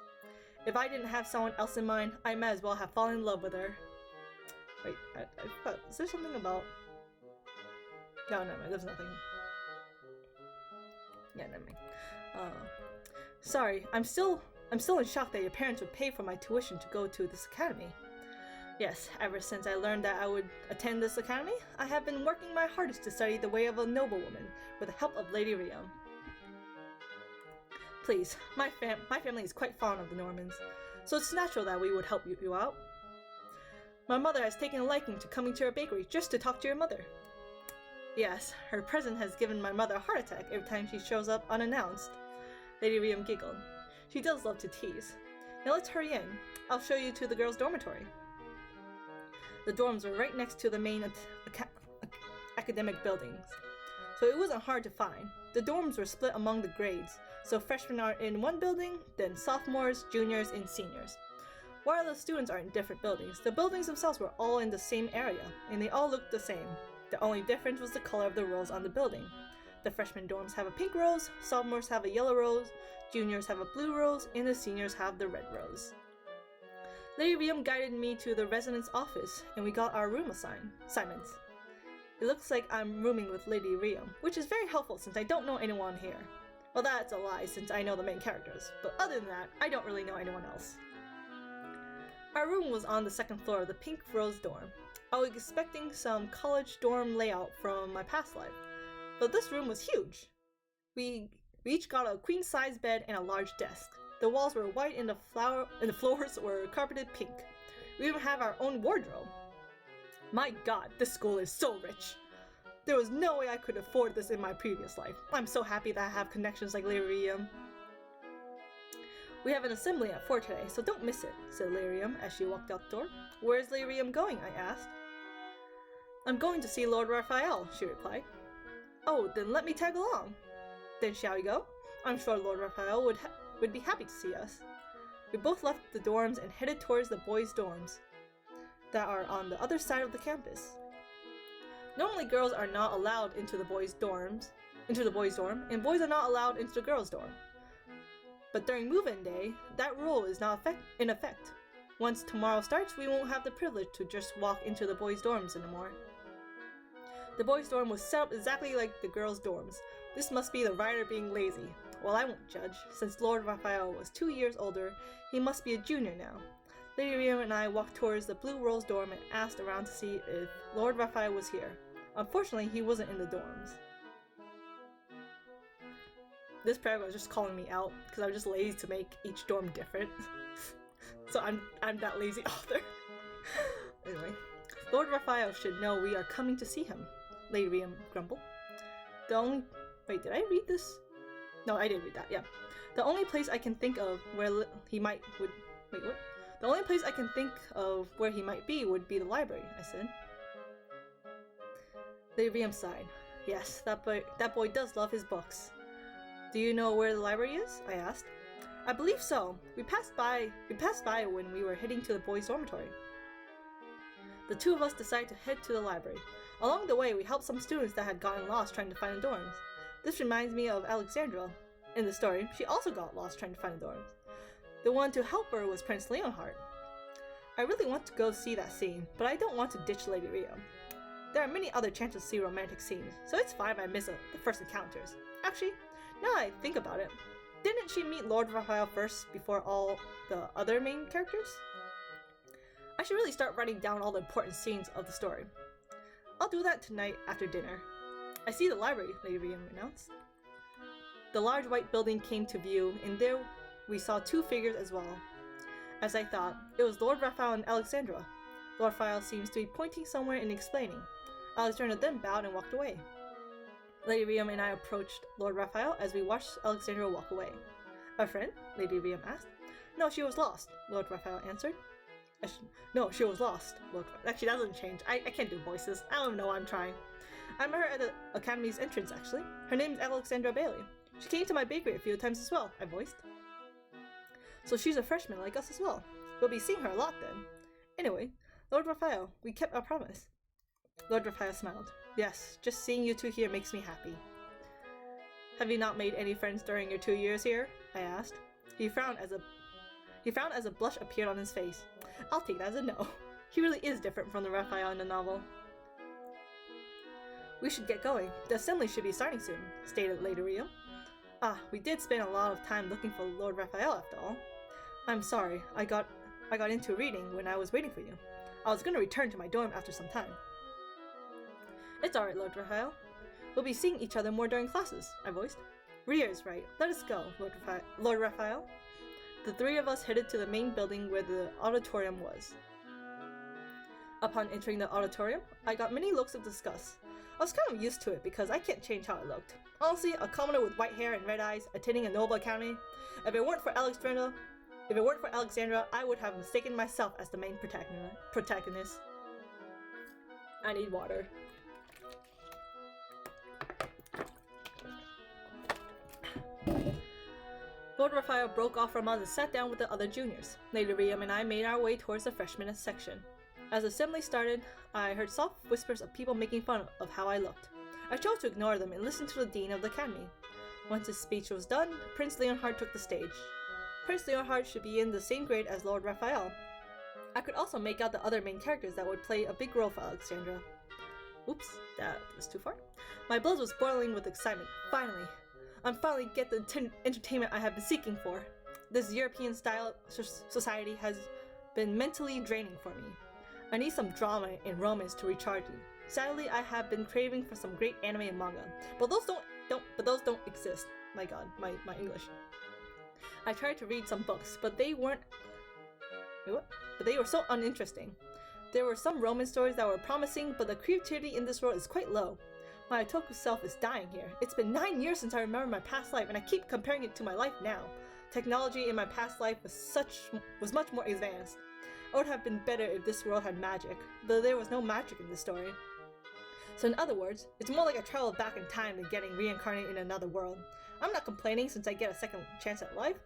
If I didn't have someone else in mind, I might as well have fallen in love with her. Wait, I forgot. Is there something about... No, never mind, there's nothing. Yeah, never mind. Sorry, I'm still in shock that your parents would pay for my tuition to go to this academy. Yes, ever since I learned that I would attend this academy, I have been working my hardest to study the way of a noblewoman with the help of Lady Riam. Please, my family is quite fond of the Normans, so it's natural that we would help you out. My mother has taken a liking to coming to your bakery just to talk to your mother. Yes, her presence has given my mother a heart attack every time she shows up unannounced. Lady Riam giggled. She does love to tease. Now let's hurry in. I'll show you to the girls' dormitory. The dorms were right next to the main academic buildings, so it wasn't hard to find. The dorms were split among the grades, so freshmen are in one building, then sophomores, juniors, and seniors. While the students are in different buildings, the buildings themselves were all in the same area, and they all looked the same. The only difference was the color of the rose on the building. The freshman dorms have a pink rose, sophomores have a yellow rose, juniors have a blue rose, and the seniors have the red rose. Lady Riam guided me to the residence office, and we got our room assignments. It looks like I'm rooming with Lady Riam, which is very helpful since I don't know anyone here. Well, that's a lie since I know the main characters, but other than that, I don't really know anyone else. Our room was on the second floor of the pink rose dorm. I was expecting some college dorm layout from my past life, but this room was huge. We each got a queen-size bed and a large desk. The walls were white and the floors were carpeted pink. We even have our own wardrobe. My god, this school is so rich. There was no way I could afford this in my previous life. I'm so happy that I have connections like Lyrium. We have an assembly at 4 today, so don't miss it, said Lyrium as she walked out the door. Where's Lyrium going? I asked. I'm going to see Lord Raphael, she replied. Oh, then let me tag along. Then shall we go? I'm sure Lord Raphael would be happy to see us. We both left the dorms and headed towards the boys' dorms that are on the other side of the campus. Normally girls are not allowed into the boys' dorm, and boys are not allowed into the girls' dorm. But during move-in day, that rule is not in effect. Once tomorrow starts, we won't have the privilege to just walk into the boys' dorms anymore. The boys' dorm was set up exactly like the girls' dorms. This must be the writer being lazy. Well, I won't judge. Since Lord Raphael was 2 years older, he must be a junior now. Lady Riam and I walked towards the blue rose dorm and asked around to see if Lord Raphael was here. Unfortunately, he wasn't in the dorms. This paragraph was just calling me out because I'm just lazy to make each dorm different. So I'm that lazy author. Anyway, Lord Raphael should know we are coming to see him, Lady Riam grumbled. Wait, did I read this? No, I did read that, yeah. The only place I can think of where he might be would be the library, I said. Lady Riam sighed. Yes, that boy does love his books. Do you know where the library is? I asked. I believe so. We passed by when we were heading to the boys' dormitory. The two of us decided to head to the library. Along the way, we helped some students that had gotten lost trying to find the dorms. This reminds me of Alexandra. In the story, she also got lost trying to find the dorms. The one to help her was Prince Leonhardt. I really want to go see that scene, but I don't want to ditch Lady Riam. There are many other chances to see romantic scenes, so it's fine if I miss the first encounters. Actually, now that I think about it, didn't she meet Lord Raphael first before all the other main characters? I should really start writing down all the important scenes of the story. I'll do that tonight after dinner. I see the library, Lady Riam announced. The large white building came to view, and there we saw two figures as well. As I thought, it was Lord Raphael and Alexandra. Lord Raphael seems to be pointing somewhere and explaining. Alexandra then bowed and walked away. Lady Riam and I approached Lord Raphael as we watched Alexandra walk away. A friend? Lady Riam asked. No, she was lost, Lord Raphael answered. No, she was lost. Actually, that doesn't change. I can't do voices. I don't even know why I'm trying. I met her at the Academy's entrance, actually. Her name is Alexandra Bailey. She came to my bakery a few times as well, I voiced. So she's a freshman like us as well. We'll be seeing her a lot then. Anyway, Lord Raphael, we kept our promise. Lord Raphael smiled. Yes, just seeing you two here makes me happy. Have you not made any friends during your 2 years here? I asked. He frowned as a blush appeared on his face. I'll take that as a no. He really is different from the Raphael in the novel. We should get going. The assembly should be starting soon, stated Lady Riam. Ah, we did spend a lot of time looking for Lord Raphael after all. I'm sorry, I got into reading when I was waiting for you. I was going to return to my dorm after some time. It's alright, Lord Raphael. We'll be seeing each other more during classes, I voiced. Ria is right. Let us go, Lord Raphael. The three of us headed to the main building where the auditorium was. Upon entering the auditorium, I got many looks of disgust. I was kind of used to it because I can't change how I looked. Honestly, a commoner with white hair and red eyes, attending a noble academy. If it weren't for Alexandra, I would have mistaken myself as the main protagonist. I need water. Lord Raphael broke off from us and sat down with the other juniors. Lady Riam and I made our way towards the freshman section. As the assembly started, I heard soft whispers of people making fun of how I looked. I chose to ignore them and listen to the dean of the academy. Once his speech was done, Prince Leonhard took the stage. Prince Leonhard should be in the same grade as Lord Raphael. I could also make out the other main characters that would play a big role for Alexandra. Oops, that was too far. My blood was boiling with excitement. Finally! I'm finally get the entertainment I have been seeking for. This European-style society has been mentally draining for me. I need some drama and romance to recharge me. Sadly, I have been craving for some great anime and manga, but those don't exist. My god, my English. I tried to read some books, but they were so uninteresting. There were some romance stories that were promising, but the creativity in this world is quite low. My otaku self is dying here. It's been 9 years since I remember my past life, and I keep comparing it to my life now. Technology in my past life was much more advanced. It would have been better if this world had magic, but there was no magic in this story. So in other words, it's more like a travel back in time than getting reincarnated in another world. I'm not complaining since I get a second chance at life,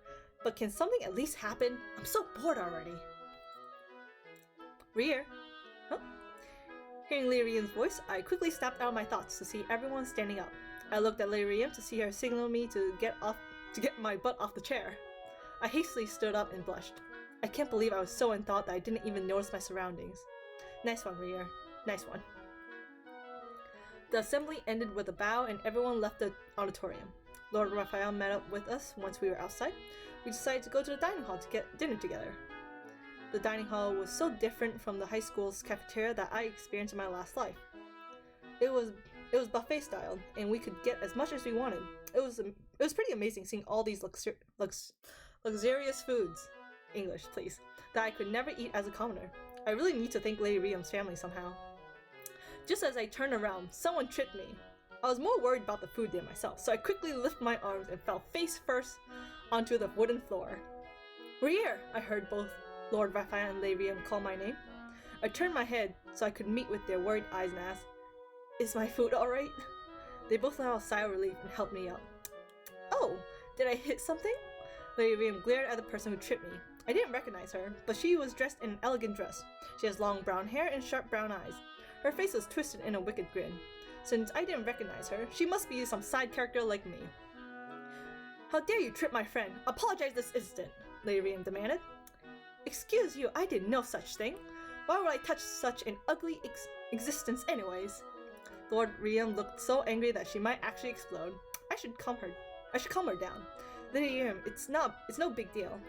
but can something at least happen? I'm so bored already. Rear? Huh? Hearing Lady Riam's voice, I quickly snapped out of my thoughts to see everyone standing up. I looked at Lady Riam to see her signal me to get my butt off the chair. I hastily stood up and blushed. I can't believe I was so in thought that I didn't even notice my surroundings. Nice one, Rear. Nice one. The assembly ended with a bow and everyone left the auditorium. Lord Raphael met up with us once we were outside. We decided to go to the dining hall to get dinner together. The dining hall was so different from the high school's cafeteria that I experienced in my last life. It was buffet style, and we could get as much as we wanted. It was pretty amazing seeing all these luxurious foods, English please, that I could never eat as a commoner. I really need to thank Lady Riam's family somehow. Just as I turned around, someone tripped me. I was more worried about the food than myself, so I quickly lifted my arms and fell face first onto the wooden floor. Rear! I heard both Lord Raphael and Lady Riam call my name. I turned my head so I could meet with their worried eyes and asked, "Is my food alright?" They both let out a sigh of relief and helped me up. "Oh, did I hit something?" Lady Riam glared at the person who tripped me. I didn't recognize her, but she was dressed in an elegant dress. She has long brown hair and sharp brown eyes. Her face was twisted in a wicked grin. Since I didn't recognize her, she must be some side character like me. "How dare you trip my friend? Apologize this instant," Lady Riam demanded. "Excuse you, I did no such thing. Why would I touch such an ugly existence anyways?" Lord Riam looked so angry that she might actually explode. I should calm her down. Lady Riam, it's no big deal.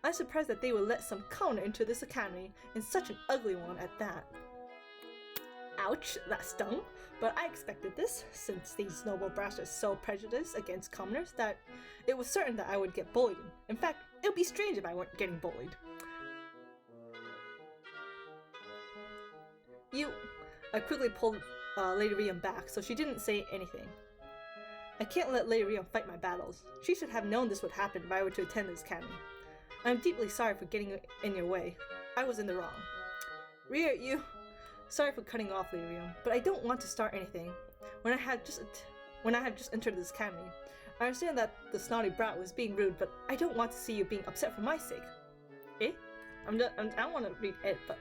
I'm surprised that they would let some commoner into this academy, and such an ugly one at that. Ouch, that stung, but I expected this, since these noble brats are so prejudiced against commoners that it was certain that I would get bullied. In fact, it would be strange if I weren't getting bullied. I quickly pulled Lady Riam back, so she didn't say anything. I can't let Lady Riam fight my battles. She should have known this would happen if I were to attend this academy. I'm deeply sorry for getting in your way. I was in the wrong. Rear, Sorry for cutting off, Lady Riam, but I don't want to start anything. When I have just entered this academy, I understand that the snotty brat was being rude, but I don't want to see you being upset for my sake. I don't want to read it, but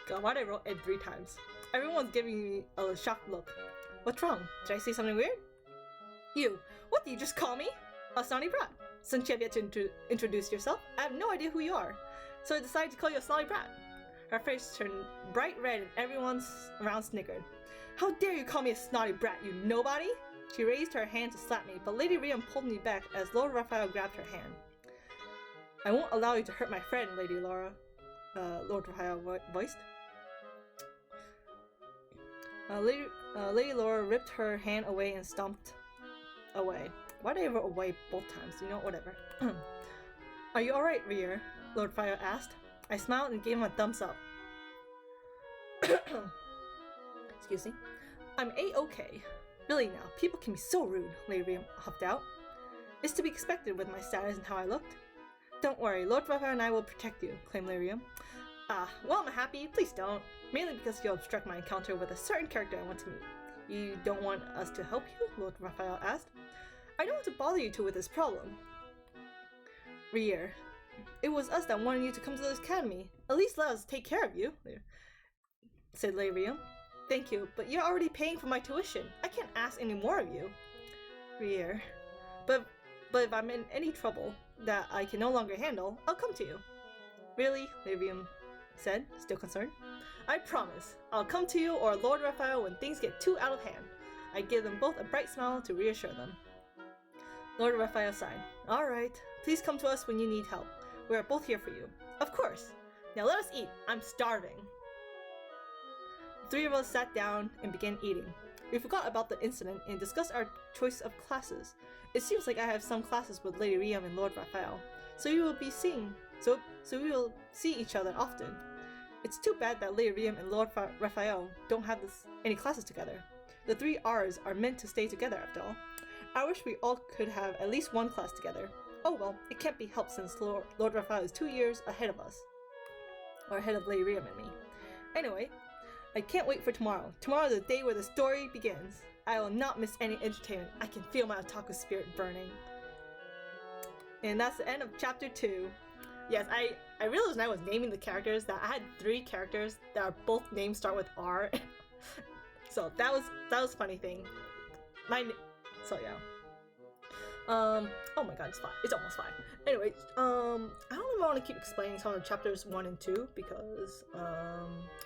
God, why did I wrote it 3 times? Everyone's giving me a shocked look. What's wrong? Did I say something weird? You, what did you just call me? A snotty brat. Since you have yet to introduce yourself, I have no idea who you are. So I decided to call you a snotty brat. Her face turned bright red and everyone around snickered. How dare you call me a snotty brat, you nobody? She raised her hand to slap me, but Lady Riam pulled me back as Lord Raphael grabbed her hand. I won't allow you to hurt my friend, Lady Laura, Lord Raphael voiced. Lady Laura ripped her hand away and stomped away. Why did I wrote away both times? You know, whatever. Are you alright, Rear? Lord Raphael asked. I smiled and gave him a thumbs up. Excuse me. I'm A-okay. Really now, people can be so rude, Lady Riam huffed out. It's to be expected with my status and how I looked. Don't worry, Lord Raphael and I will protect you, claimed Lady Riam. Well, I'm happy. Please don't. Mainly because you'll obstruct my encounter with a certain character I want to meet. You don't want us to help you? Lord Raphael asked. I don't want to bother you two with this problem. Rear. It was us that wanted you to come to this academy. At least let us take care of you, said Lyrium. Thank you, but you're already paying for my tuition. I can't ask any more of you. Rier. But if I'm in any trouble that I can no longer handle, I'll come to you. Really? Lyrium said, still concerned. I promise. I'll come to you or Lord Raphael when things get too out of hand. I give them both a bright smile to reassure them. Lord Raphael sighed. Alright, please come to us when you need help. We are both here for you. Of course. Now let us eat. I'm starving. The three of us sat down and began eating. We forgot about the incident and discussed our choice of classes. It seems like I have some classes with Lady Riam and Lord Raphael, so we will see each other often. It's too bad that Lady Riam and Lord Raphael don't have any classes together. The three R's are meant to stay together after all. I wish we all could have at least one class together. Oh well, it can't be helped since Lord Raphael is 2 years ahead of us. Or ahead of Lady Riam and me. Anyway, I can't wait for tomorrow. Tomorrow is the day where the story begins. I will not miss any entertainment. I can feel my otaku spirit burning. And that's the end of chapter 2. Yes, I realized when I was naming the characters that I had 3 characters that are both names start with R. So that was a funny thing. So yeah. Oh my god, it's 5. It's almost 5. Anyway, I don't know if I want to keep explaining some of the chapters 1 and 2 because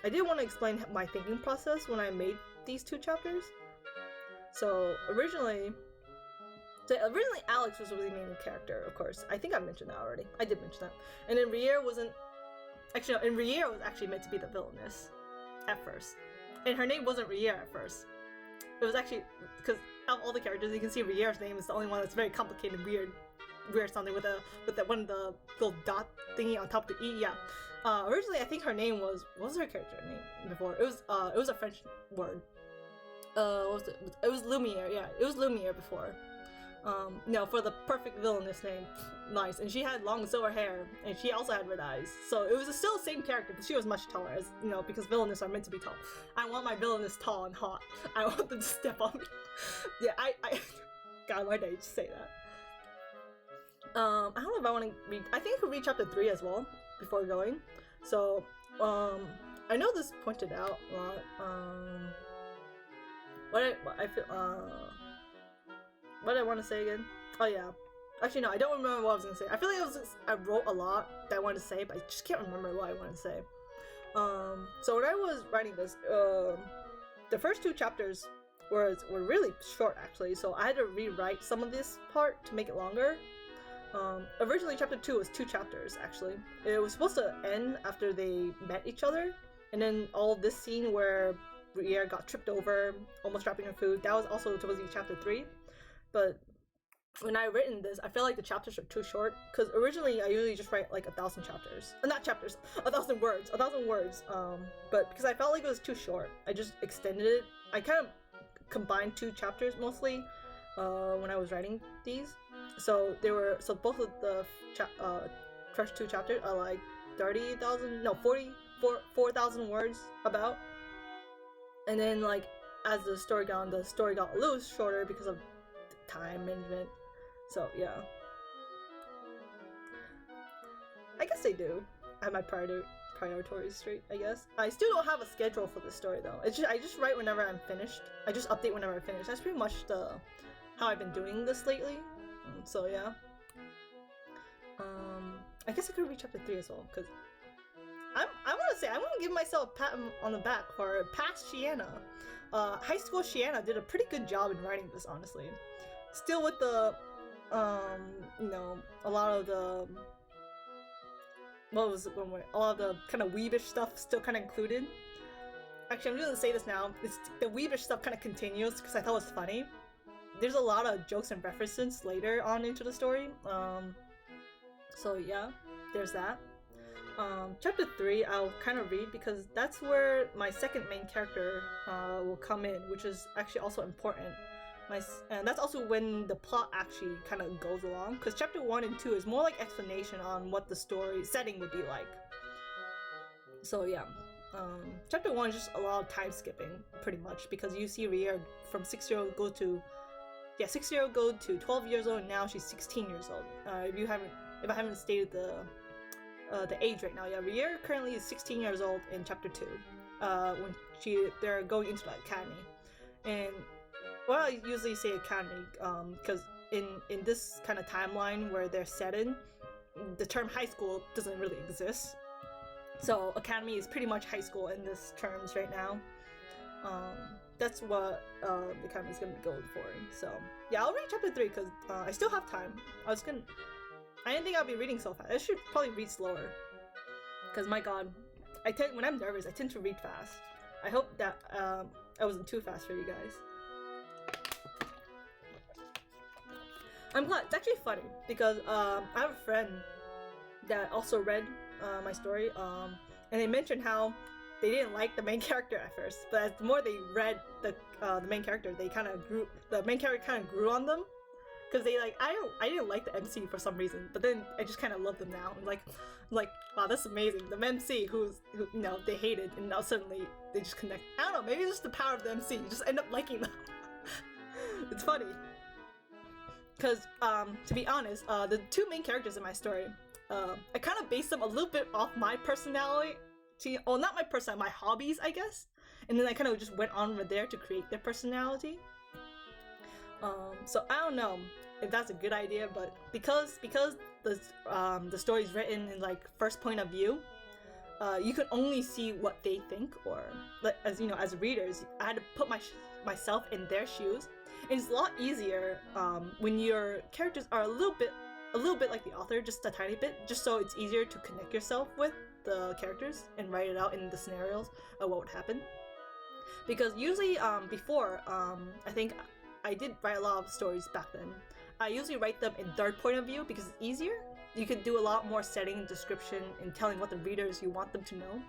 I did want to explain my thinking process when I made these 2 chapters. So originally Alex was the main character, of course. I think I mentioned that already. I did mention that. And then Rier wasn't... Actually, no, and Rier was actually meant to be the villainess at first. And her name wasn't Rier at first. It was actually... Because out of all the characters, you can see Rier's name is the only one that's very complicated and weird something with the one of the little dot thingy on top of the E. Yeah. Originally, I think her name was... What was her character name before? It was a French word. What was it? It was Lumiere, yeah. It was Lumiere before. No, for the perfect villainous name. Nice. And she had long silver hair, and she also had red eyes. So it was still the same character, but she was much taller, as you know, because villainous are meant to be tall. I want my villainous tall and hot. I want them to step on me. Yeah, I God, why did I just say that? I don't know if I want to read. I think I could read chapter 3 as well before going. So, I know this pointed out a lot. What did I want to say again? Oh yeah. Actually no, I don't remember what I was gonna say. I feel like I wrote a lot that I wanted to say, but I just can't remember what I wanted to say. So when I was writing this, the first 2 chapters were really short actually, so I had to rewrite some of this part to make it longer. Originally chapter 2 was 2 chapters actually. It was supposed to end after they met each other, and then all this scene where Rier got tripped over, almost dropping her food, that was also supposed to be chapter 3. But when I written this, I feel like the chapters are too short, because originally I usually just write like 1,000 chapters. Not chapters, 1,000 words. 1,000 words. But because I felt like it was too short, I just extended it. I kind of combined 2 chapters mostly when I was writing these. So both of the first 2 chapters are like 4,000 words about. And then like as the story got a little shorter because of time management. So yeah, I guess I do have my priorities straight, I guess. I still don't have a schedule for this story though. I just write whenever I'm finished. I just update whenever I finish. That's pretty much how I've been doing this lately. So yeah. I guess I could reach up to 3 as well, because I want to give myself a pat on the back for past Shiana. High school Shiana did a pretty good job in writing this, honestly. Still with the, you know, a lot of the, a lot of the kind of weebish stuff still kind of included. Actually, I'm just gonna say this now. The weebish stuff kind of continues because I thought it was funny. There's a lot of jokes and references later on into the story. So yeah, there's that. Chapter 3 I'll kind of read because that's where my second main character will come in, which is actually also important. And that's also when the plot actually kind of goes along, because chapter 1 and 2 is more like explanation on what the story setting would be like. So yeah, chapter 1 is just a lot of time skipping pretty much, because you see Rier from 6-year-old go to 6-year-old go to 12 years old, and now she's 16 years old. If I haven't stated the age right now. Yeah, Rier currently is 16 years old in chapter 2. When they're going into the academy, and well, I usually say academy, because in this kind of timeline where they're set in, the term high school doesn't really exist. So academy is pretty much high school in this terms right now. That's what the academy is gonna be going for. So yeah, I'll read chapter 3 because I still have time. I didn't think I'd be reading so fast. I should probably read slower. Because my god, when I'm nervous, I tend to read fast. I hope that I wasn't too fast for you guys. I'm glad. It's actually funny because I have a friend that also read my story, and they mentioned how they didn't like the main character at first, but as the more they read the main character, the main character kind of grew on them. Because they I didn't like the MC for some reason, but then I just kind of love them now. I'm like, wow, that's amazing. The MC who they hated, and now suddenly they just connect. I don't know, maybe it's just the power of the MC. You just end up liking them. It's funny. Because to be honest, the two main characters in my story, I kind of based them a little bit off my personality. Well, not my personality, my hobbies, I guess. And then I kind of just went on from there to create their personality. So I don't know if that's a good idea, but because the story's written in like first point of view, you can only see what they think, or as readers, I had to put myself in their shoes. And it's a lot easier when your characters are a little bit like the author, just a tiny bit, just so it's easier to connect yourself with the characters and write it out in the scenarios of what would happen. Because usually before, I think I did write a lot of stories back then. I usually write them in third point of view because it's easier. You can do a lot more setting, description, and telling what the readers you want them to know.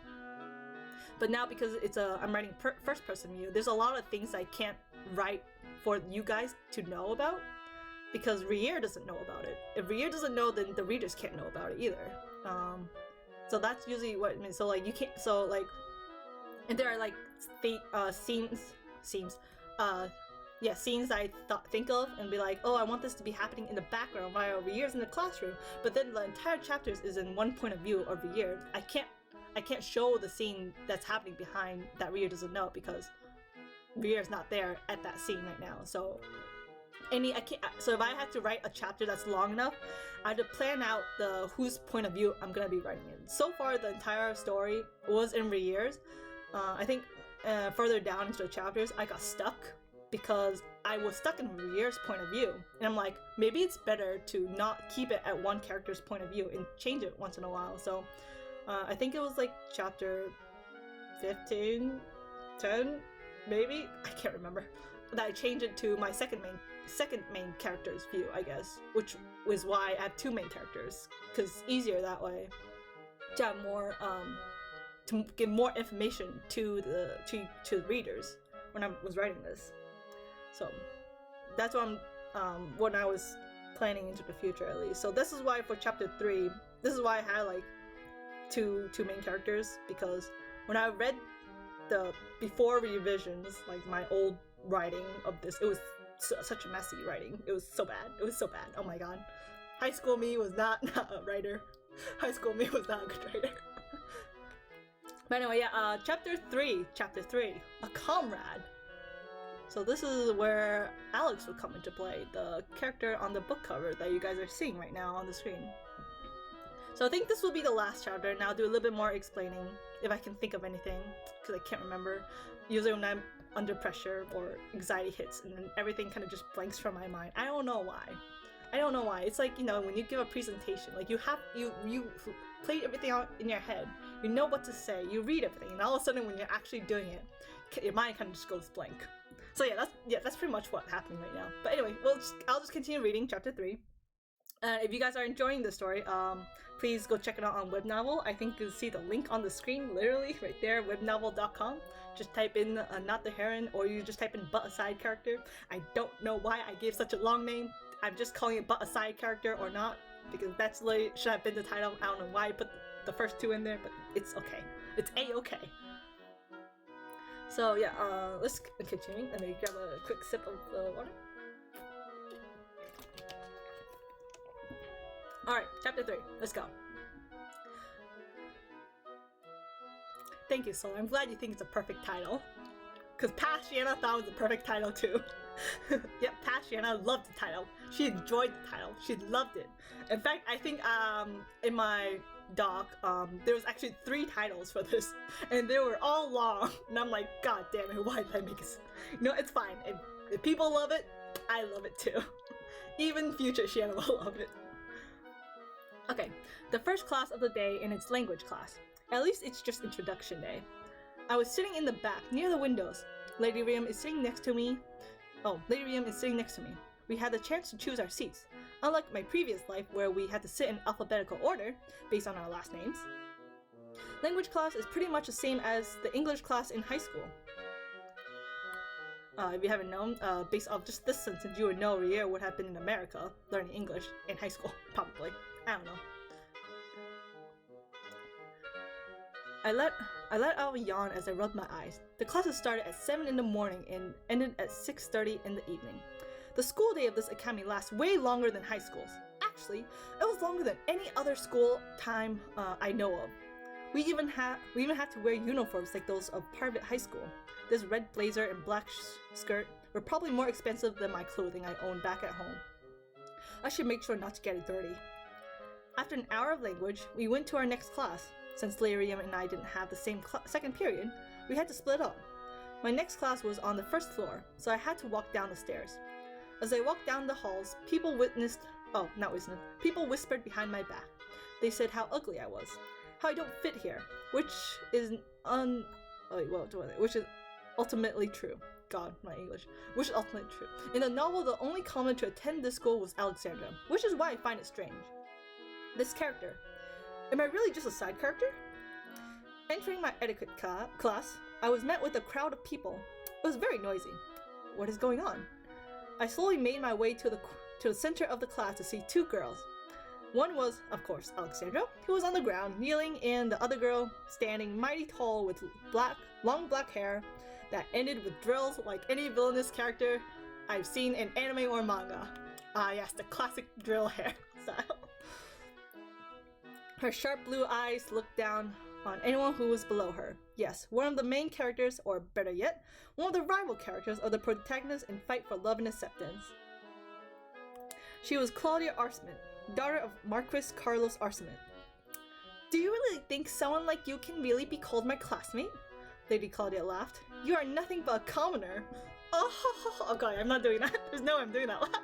But now because I'm writing first person view, there's a lot of things I can't write for you guys to know about because Rier doesn't know about it. If Rier doesn't know, then the readers can't know about it either. So that's usually what it means. So like you can't. So like, and there are like scenes I think of and be like, oh, I want this to be happening in the background while Rier's in the classroom. But then the entire chapters is in one point of view of Rier. I can't show the scene that's happening behind that Rier doesn't know because Rier's not there at that scene right now. So so if I had to write a chapter that's long enough, I had to plan out whose point of view I'm gonna be writing in. So far, the entire story was in Rier's. I think further down into the chapters, I got stuck because I was stuck in Rier's point of view. And I'm like, maybe it's better to not keep it at one character's point of view and change it once in a while. So I think it was like chapter 15, 10, maybe? I can't remember. That I changed it to my second main character's view, I guess, which was why I have two main characters, because it's easier that way to have more, to give more information to the readers when I was writing this. So that's what when I was planning into the future at least. So this is why for chapter 3, this is why I had like two main characters, because when I read the before revisions, like my old writing of this, it was such a messy writing. It was so bad. It was so bad. Oh my god. High school me was not a writer. High school me was not a good writer. But anyway, yeah, chapter 3, a comrade. So this is where Alex would come into play, the character on the book cover that you guys are seeing right now on the screen. So I think this will be the last chapter, and I'll do a little bit more explaining if I can think of anything, because I can't remember. Usually when I'm under pressure or anxiety hits, and then everything kind of just blanks from my mind. I don't know why. It's like, when you give a presentation, like you play everything out in your head, you know what to say, you read everything, and all of a sudden when you're actually doing it, your mind kind of just goes blank. So that's pretty much what's happening right now. But anyway, I'll just continue reading chapter 3. If you guys are enjoying the story, please go check it out on webnovel. I think you'll see the link on the screen, literally right there, webnovel.com. Just type in not the heroine, or you just type in but a side character. I don't know why I gave such a long name. I'm just calling it but a side character or not, because that's literally should have been the title. I don't know why I put the first two in there, but it's okay. It's a-okay. So yeah, let's continue. Let me grab a quick sip of the water. Alright, chapter 3, let's go. Thank you, Soul. I'm glad you think it's a perfect title. Because past Shanna thought it was a perfect title too. Yep, past Shanna loved the title. She enjoyed the title. She loved it. In fact, I think in my doc, there was actually 3 titles for this, and they were all long. And I'm like, God damn it, why did I make it? You know, it's fine. If people love it, I love it too. Even future Shanna will love it. Okay, the first class of the day in its language class. At least it's just introduction day. I was sitting in the back, near the windows. Lady Riam is sitting next to me. We had the chance to choose our seats, unlike my previous life where we had to sit in alphabetical order, based on our last names. Language class is pretty much the same as the English class in high school. If you haven't known, based off just this sentence, you would know Rier would have been in America, learning English in high school, probably. I don't know. I let out a yawn as I rubbed my eyes. The classes started at 7 in the morning and ended at 6:30 in the evening. The school day of this academy lasts way longer than high school's. Actually, it was longer than any other school time I know of. We even had to wear uniforms like those of private high school. This red blazer and black skirt were probably more expensive than my clothing I owned back at home. I should make sure not to get it dirty. After an hour of language, we went to our next class. Since Larium and I didn't have the same second period, we had to split up. My next class was on the first floor, so I had to walk down the stairs. As I walked down the halls, people whispered behind my back. They said how ugly I was, how I don't fit here, which is ultimately true. God, my English. Which is ultimately true. In the novel, the only common to attend this school was Alexandra, which is why I find it strange. This character. Am I really just a side character? Entering my etiquette class, I was met with a crowd of people. It was very noisy. What is going on? I slowly made my way to the center of the class to see 2 girls. One was, of course, Alexandra, who was on the ground, kneeling, and the other girl standing mighty tall with long black hair that ended with drills like any villainous character I've seen in anime or manga. Ah yes, the classic drill hair style. Her sharp blue eyes looked down on anyone who was below her. Yes, one of the main characters, or better yet, one of the rival characters of the protagonist in Fight for Love and Acceptance. She was Claudia Arcement, daughter of Marquis Carlos Arcement. Do you really think someone like you can really be called my classmate? Lady Claudia laughed. You are nothing but a commoner. Oh god, I'm not doing that. There's no way I'm doing that laugh.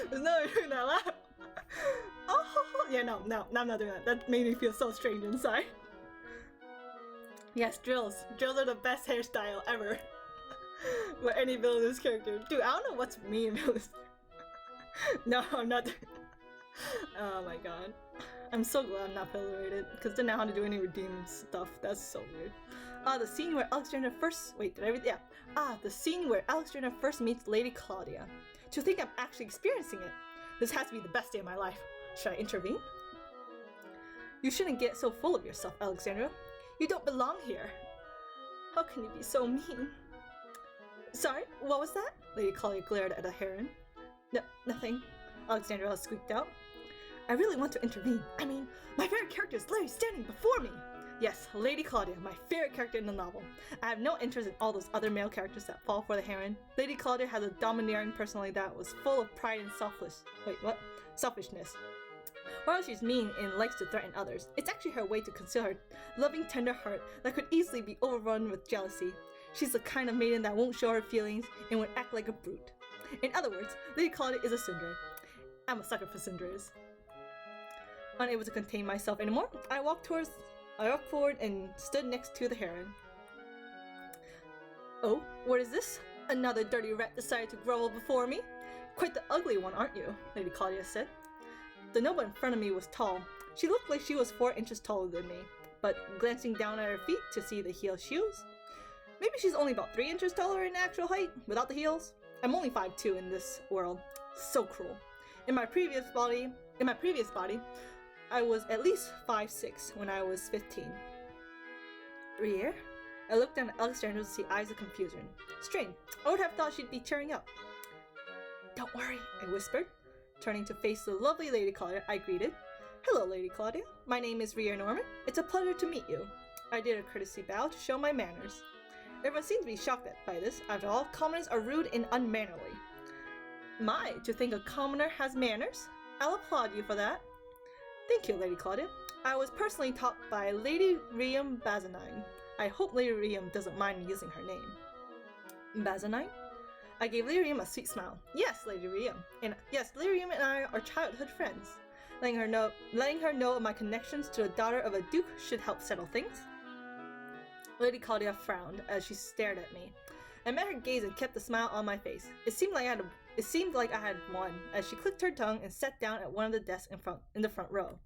There's no way I'm doing that laugh. Yeah, no, I'm not doing that. That made me feel so strange inside. Yes, drills. Drills are the best hairstyle ever. For any villainous character. Dude, I don't know what's me and villainous. No, I'm not doing Oh my god. I'm so glad I'm not affiliated, because I didn't know how to do any redeem stuff. That's so weird. The scene where Alexandra first meets Lady Claudia. To think I'm actually experiencing it. This has to be the best day of my life. Should I intervene? You shouldn't get so full of yourself, Alexandra. You don't belong here. How can you be so mean? Sorry, what was that? Lady Claudia glared at the heron. No, nothing, Alexandra squeaked out. I really want to intervene. I mean, my favorite character is literally standing before me. Yes, Lady Claudia, my favorite character in the novel. I have no interest in all those other male characters that fall for the heron. Lady Claudia has a domineering personality that was full of pride and selfishness. While she's mean and likes to threaten others, it's actually her way to conceal her loving, tender heart that could easily be overrun with jealousy. She's the kind of maiden that won't show her feelings and would act like a brute. In other words, Lady Claudia is a Cinder. I'm a sucker for Cinders. Unable to contain myself anymore, I walked forward and stood next to the heron. Oh, what is this? Another dirty rat decided to grovel before me? Quite the ugly one, aren't you? Lady Claudia said. The noble in front of me was tall. She looked like she was 4 inches taller than me, but glancing down at her feet to see the heel shoes, maybe she's only about 3 inches taller in actual height, without the heels. I'm only 5'2" in this world. So cruel. In my previous body, I was at least 5'6" when I was 15. Rier? I looked down at Alexandra to see eyes of confusion. Strange. I would have thought she'd be cheering up. Don't worry, I whispered. Turning to face the lovely Lady Claudia, I greeted. Hello, Lady Claudia. My name is Rier Norman. It's a pleasure to meet you. I did a courtesy bow to show my manners. Everyone seemed to be shocked by this. After all, commoners are rude and unmannerly. My, to think a commoner has manners? I'll applaud you for that. Thank you, Lady Claudia. I was personally taught by Lady Riam Bazanine. I hope Lady Riam doesn't mind me using her name. Bazanine? I gave Lady Riam a sweet smile. Yes, Lady Riam. And yes, Lady Riam and I are childhood friends. Letting her know of my connections to the daughter of a duke should help settle things. Lady Claudia frowned as she stared at me. I met her gaze and kept the smile on my face. It seemed like I had won as she clicked her tongue and sat down at one of the desks in the front row.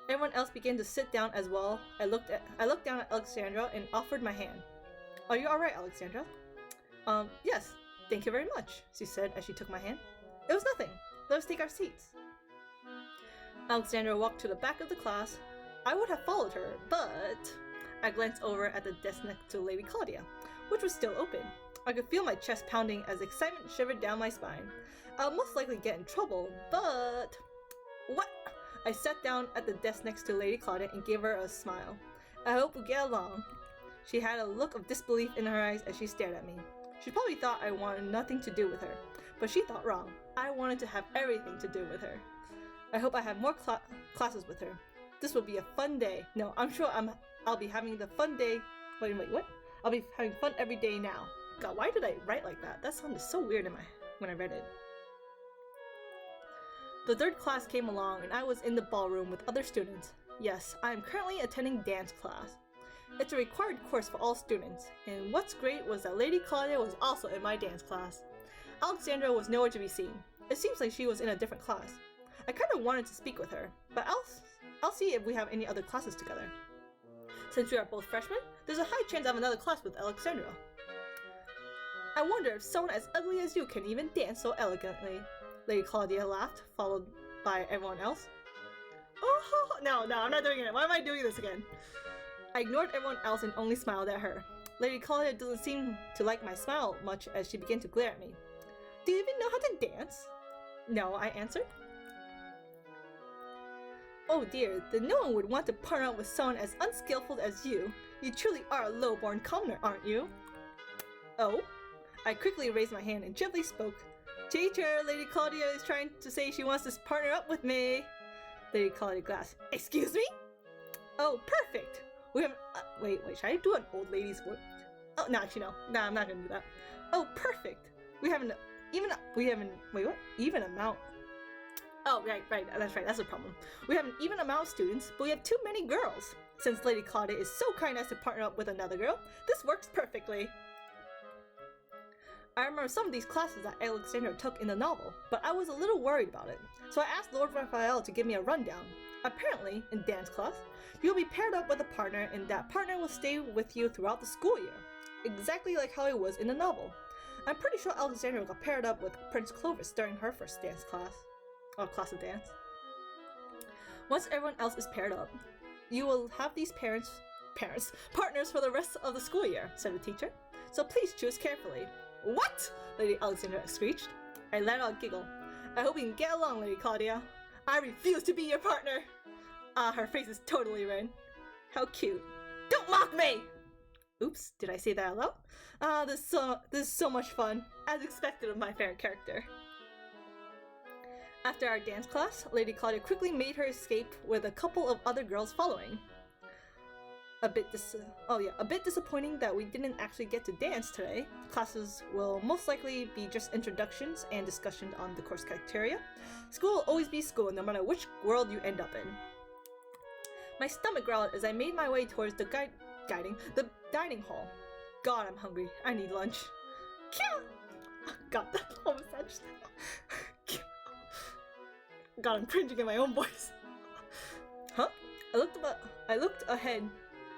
Everyone else began to sit down as well. I looked down at Alexandra and offered my hand. Are you alright, Alexandra? Yes, thank you very much, she said as she took my hand. It was nothing. Let us take our seats. Alexandra walked to the back of the class. I would have followed her, but I glanced over at the desk next to Lady Claudia, which was still open. I could feel my chest pounding as excitement shivered down my spine. I'll most likely get in trouble, but... What? I sat down at the desk next to Lady Claudia and gave her a smile. I hope we get along. She had a look of disbelief in her eyes as she stared at me. She probably thought I wanted nothing to do with her, but she thought wrong. I wanted to have everything to do with her. I hope I have more classes with her. This will be a fun day. No, I'm sure I'll be having the fun day. Wait, what? I'll be having fun every day now. God, why did I write like that? That sounded so weird when I read it. The third class came along and I was in the ballroom with other students. Yes, I am currently attending dance class. It's a required course for all students, and what's great was that Lady Claudia was also in my dance class. Alexandra was nowhere to be seen. It seems like she was in a different class. I kind of wanted to speak with her, but I'll see if we have any other classes together. Since we are both freshmen, there's a high chance I have another class with Alexandra. I wonder if someone as ugly as you can even dance so elegantly. Lady Claudia laughed, followed by everyone else. Oh, no, I'm not doing it. Why am I doing this again? I ignored everyone else and only smiled at her. Lady Claudia doesn't seem to like my smile much as she began to glare at me. Do you even know how to dance? No, I answered. Oh dear, then no one would want to partner up with someone as unskillful as you. You truly are a low-born commoner, aren't you? Oh? I quickly raised my hand and gently spoke. Teacher, Lady Claudia is trying to say she wants to partner up with me. Lady Claudia gasped. Excuse me? Oh, perfect. We have wait, should I do an old lady's voice? Oh, no, actually no. No, I'm not gonna do that. Oh, perfect. We have an even amount. Oh, right, that's right, that's the problem. We have an even amount of students, but we have too many girls. Since Lady Claudia is so kind as to partner up with another girl, this works perfectly. I remember some of these classes that Alexandra took in the novel, but I was a little worried about it, so I asked Lord Raphael to give me a rundown. Apparently, in dance class, you'll be paired up with a partner and that partner will stay with you throughout the school year, exactly like how it was in the novel. I'm pretty sure Alexandra got paired up with Prince Clovis during her first dance class. Class of dance. Once everyone else is paired up, you will have these partners for the rest of the school year, said the teacher. So please choose carefully. What? Lady Alexandra screeched. I let out a giggle. I hope we can get along, Lady Claudia. I refuse to be your partner. Her face is totally red. How cute. Don't mock me! Oops, did I say that out loud? This is so much fun, as expected of my favorite character. After our dance class, Lady Claudia quickly made her escape with a couple of other girls following. A bit disappointing that we didn't actually get to dance today. Classes will most likely be just introductions and discussions on the course criteria. School will always be school, no matter which world you end up in. My stomach growled as I made my way towards the dining hall. God, I'm hungry. I need lunch. God, that almost touched. God, I'm cringing in my own voice. Huh? I looked ahead.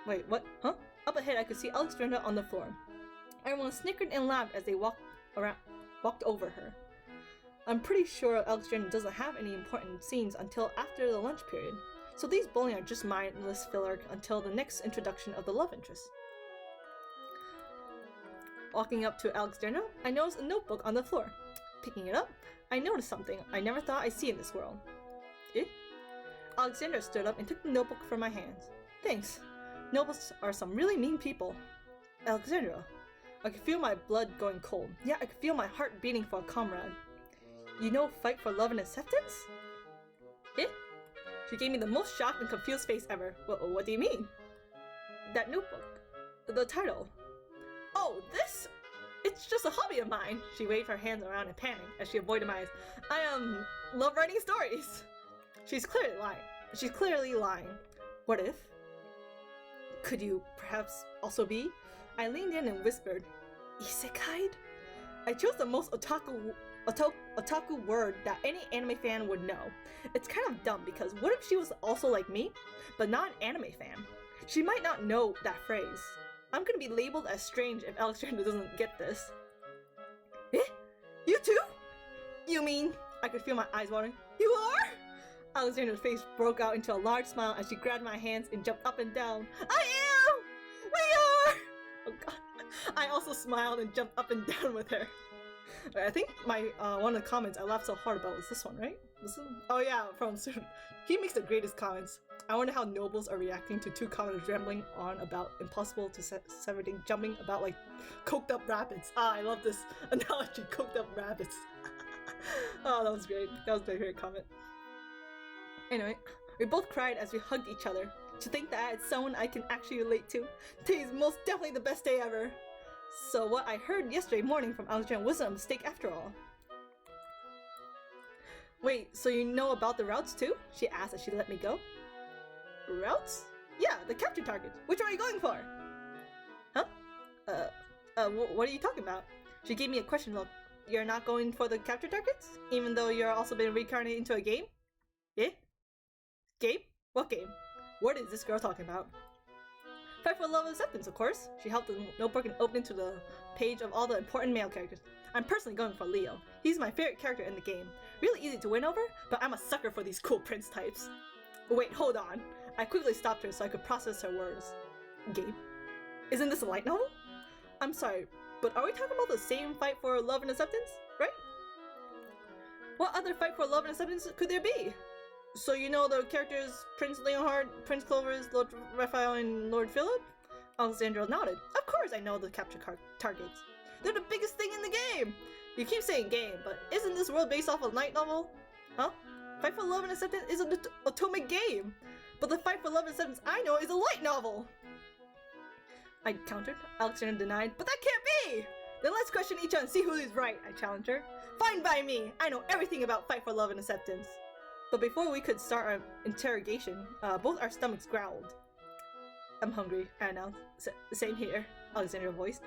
Wait, what? Huh? Up ahead, I could see Alexandra on the floor. Everyone snickered and laughed as they walked over her. I'm pretty sure Alexandra doesn't have any important scenes until after the lunch period, so these bowling are just mindless filler until the next introduction of the love interest. Walking up to Alexandra, I noticed a notebook on the floor. Picking it up, I noticed something I never thought I'd see in this world. Alexandra stood up and took the notebook from my hands. Thanks. Nobles are some really mean people. Alexandra, I can feel my blood going cold. Yeah, I can feel my heart beating for a comrade. You know Fight for Love and Acceptance? Eh? She gave me the most shocked and confused face ever. What do you mean? That notebook. The title. Oh, this? It's just a hobby of mine. She waved her hands around in panic as she avoided my eyes. I love writing stories. She's clearly lying. What if? Could you perhaps also be? I leaned in and whispered, Isekai? I chose the most otaku word that any anime fan would know. It's kind of dumb because what if she was also like me, but not an anime fan? She might not know that phrase. I'm gonna be labeled as strange if Alexandra doesn't get this. Eh? You too? You mean? I could feel my eyes watering. You are? Alexandra's face broke out into a large smile as she grabbed my hands and jumped up and down. I am! We are! Oh god. I also smiled and jumped up and down with her. I think my one of the comments I laughed so hard about was this one, right? Oh yeah, from Soon. He makes the greatest comments. I wonder how nobles are reacting to two commoners rambling on about impossible to everything, jumping about like coked up rabbits. I love this analogy, coked up rabbits. Oh, that was great. That was my favorite comment. Anyway, we both cried as we hugged each other. To think that it's someone I can actually relate to. Today's most definitely the best day ever. So what I heard yesterday morning from Alexandra wasn't a mistake after all. Wait, so you know about the routes too? She asked as she let me go. Routes? Yeah, the capture targets. Which one are you going for? Huh? What are you talking about? She gave me a question look. You're not going for the capture targets? Even though you're also been reincarnated into a game? Eh? Game? What game? What is this girl talking about? Fight for Love and Acceptance, of course. She helped the notebook and opened to the page of all the important male characters. I'm personally going for Leo. He's my favorite character in the game. Really easy to win over, but I'm a sucker for these cool prince types. Wait, hold on. I quickly stopped her so I could process her words. Game? Isn't this a light novel? I'm sorry, but are we talking about the same Fight for Love and Acceptance, right? What other Fight for Love and Acceptance could there be? So you know the characters Prince Leonhard, Prince Clovis, Lord Raphael, and Lord Philip? Alexandra nodded. Of course I know the capture targets. They're the biggest thing in the game! You keep saying game, but isn't this world based off a light novel? Huh? Fight for Love and Acceptance is an atomic game! But the Fight for Love and Acceptance I know is a light novel! I countered. Alexandra denied. But that can't be! Then let's question each other and see who is right, I challenged her. Fine by me! I know everything about Fight for Love and Acceptance. But before we could start our interrogation, both our stomachs growled. I'm hungry, I announced. Same here, Alexandra voiced.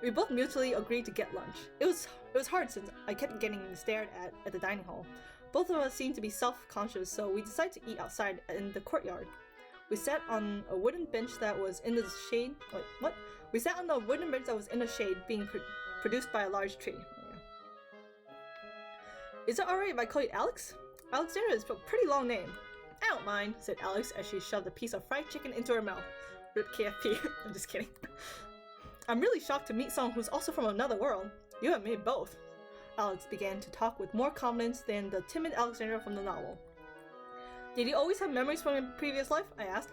We both mutually agreed to get lunch. It was hard since I kept getting stared at the dining hall. Both of us seemed to be self-conscious, so we decided to eat outside in the courtyard. We sat on a wooden bench that was in the shade. Wait, what? We sat on the wooden bench that was in the shade, being produced by a large tree. Is it alright if I call you Alex? Alexandra is a pretty long name. I don't mind, said Alex as she shoved a piece of fried chicken into her mouth. Rip KFP. I'm just kidding. I'm really shocked to meet someone who's also from another world. You and me both. Alex began to talk with more confidence than the timid Alexandra from the novel. Did you always have memories from your previous life? I asked.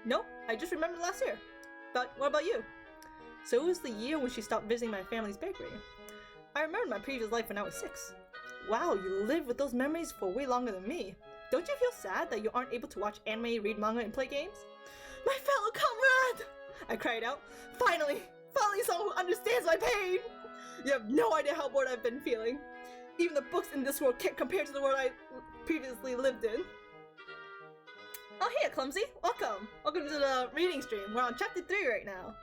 No, I just remembered last year. But what about you? So it was the year when she stopped visiting my family's bakery. I remembered my previous life when I was 6. Wow, you lived with those memories for way longer than me. Don't you feel sad that you aren't able to watch anime, read manga, and play games? My fellow comrade! I cried out. Finally someone who understands my pain! You have no idea how bored I've been feeling. Even the books in this world can't compare to the world I previously lived in. Oh hey, Clumsy! Welcome! Welcome to the reading stream. We're on chapter 3 right now.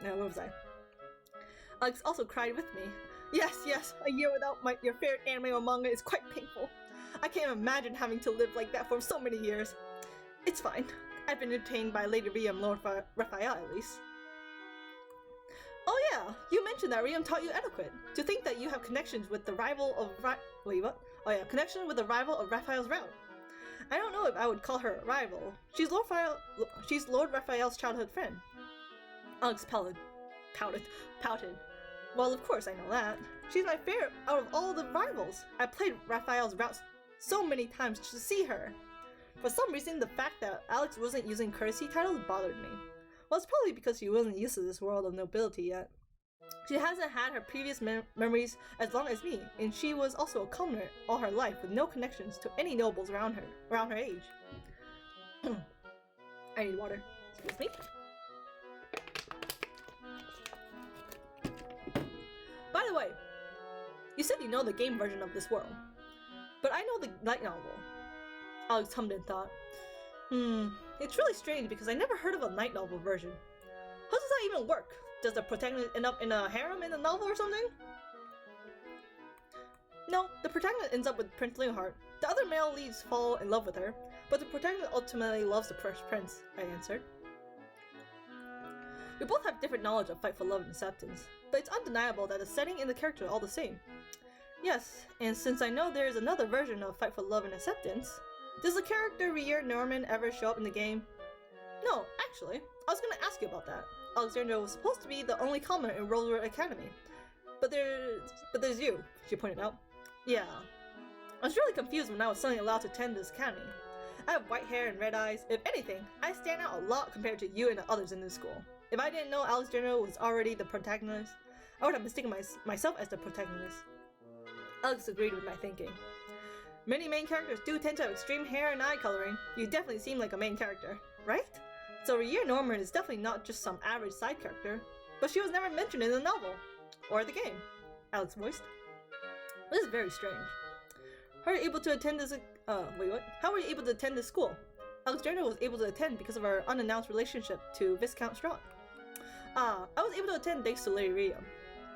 Now, where was I? Alex also cried with me. Yes, a year without your favorite anime or manga is quite painful. I can't imagine having to live like that for so many years. It's fine. I've been entertained by Lady Rhea and Lord Raphael at least. Oh yeah, you mentioned that Rhea taught you etiquette. To think that you have connections with the rival of wait, what? Oh yeah, connection with the rival of Raphael's route. I don't know if I would call her a rival. She's Lord Raphael's childhood friend. Alex pouted. Well, of course I know that. She's my favorite out of all the rivals. I played Raphael's routes so many times to see her. For some reason, the fact that Alex wasn't using courtesy titles bothered me. Well, it's probably because she wasn't used to this world of nobility yet. She hasn't had her previous memories as long as me, and she was also a commoner all her life with no connections to any nobles around her age. I need water. Excuse me. By the way, you said you know the game version of this world, but I know the light novel. Alex hummed and thought. It's really strange because I never heard of a light novel version. How does that even work? Does the protagonist end up in a harem in the novel or something? No, the protagonist ends up with Prince Leonhardt. The other male leads fall in love with her, but the protagonist ultimately loves the first prince, I answered. We both have different knowledge of Fight for Love and Acceptance, but it's undeniable that the setting and the character are all the same. Yes, and since I know there is another version of Fight for Love and Acceptance, does the character Heroine Norman ever show up in the game? No, actually, I was gonna ask you about that. Alexandra was supposed to be the only commoner in Rosewood Academy. But there's you, she pointed out. Yeah. I was really confused when I was suddenly allowed to attend this academy. I have white hair and red eyes. If anything, I stand out a lot compared to you and the others in this school. If I didn't know Alexandra was already the protagonist, I would have mistaken myself as the protagonist. Alex agreed with my thinking. Many main characters do tend to have extreme hair and eye coloring. You definitely seem like a main character, right? So Heroine Norman is definitely not just some average side character, but she was never mentioned in the novel, or the game, Alex voiced. This is very strange. How were you able to attend this, How were you able to attend this school? Alexandra was able to attend because of her unannounced relationship to Viscount Strahd. I was able to attend thanks to Lady Rhea.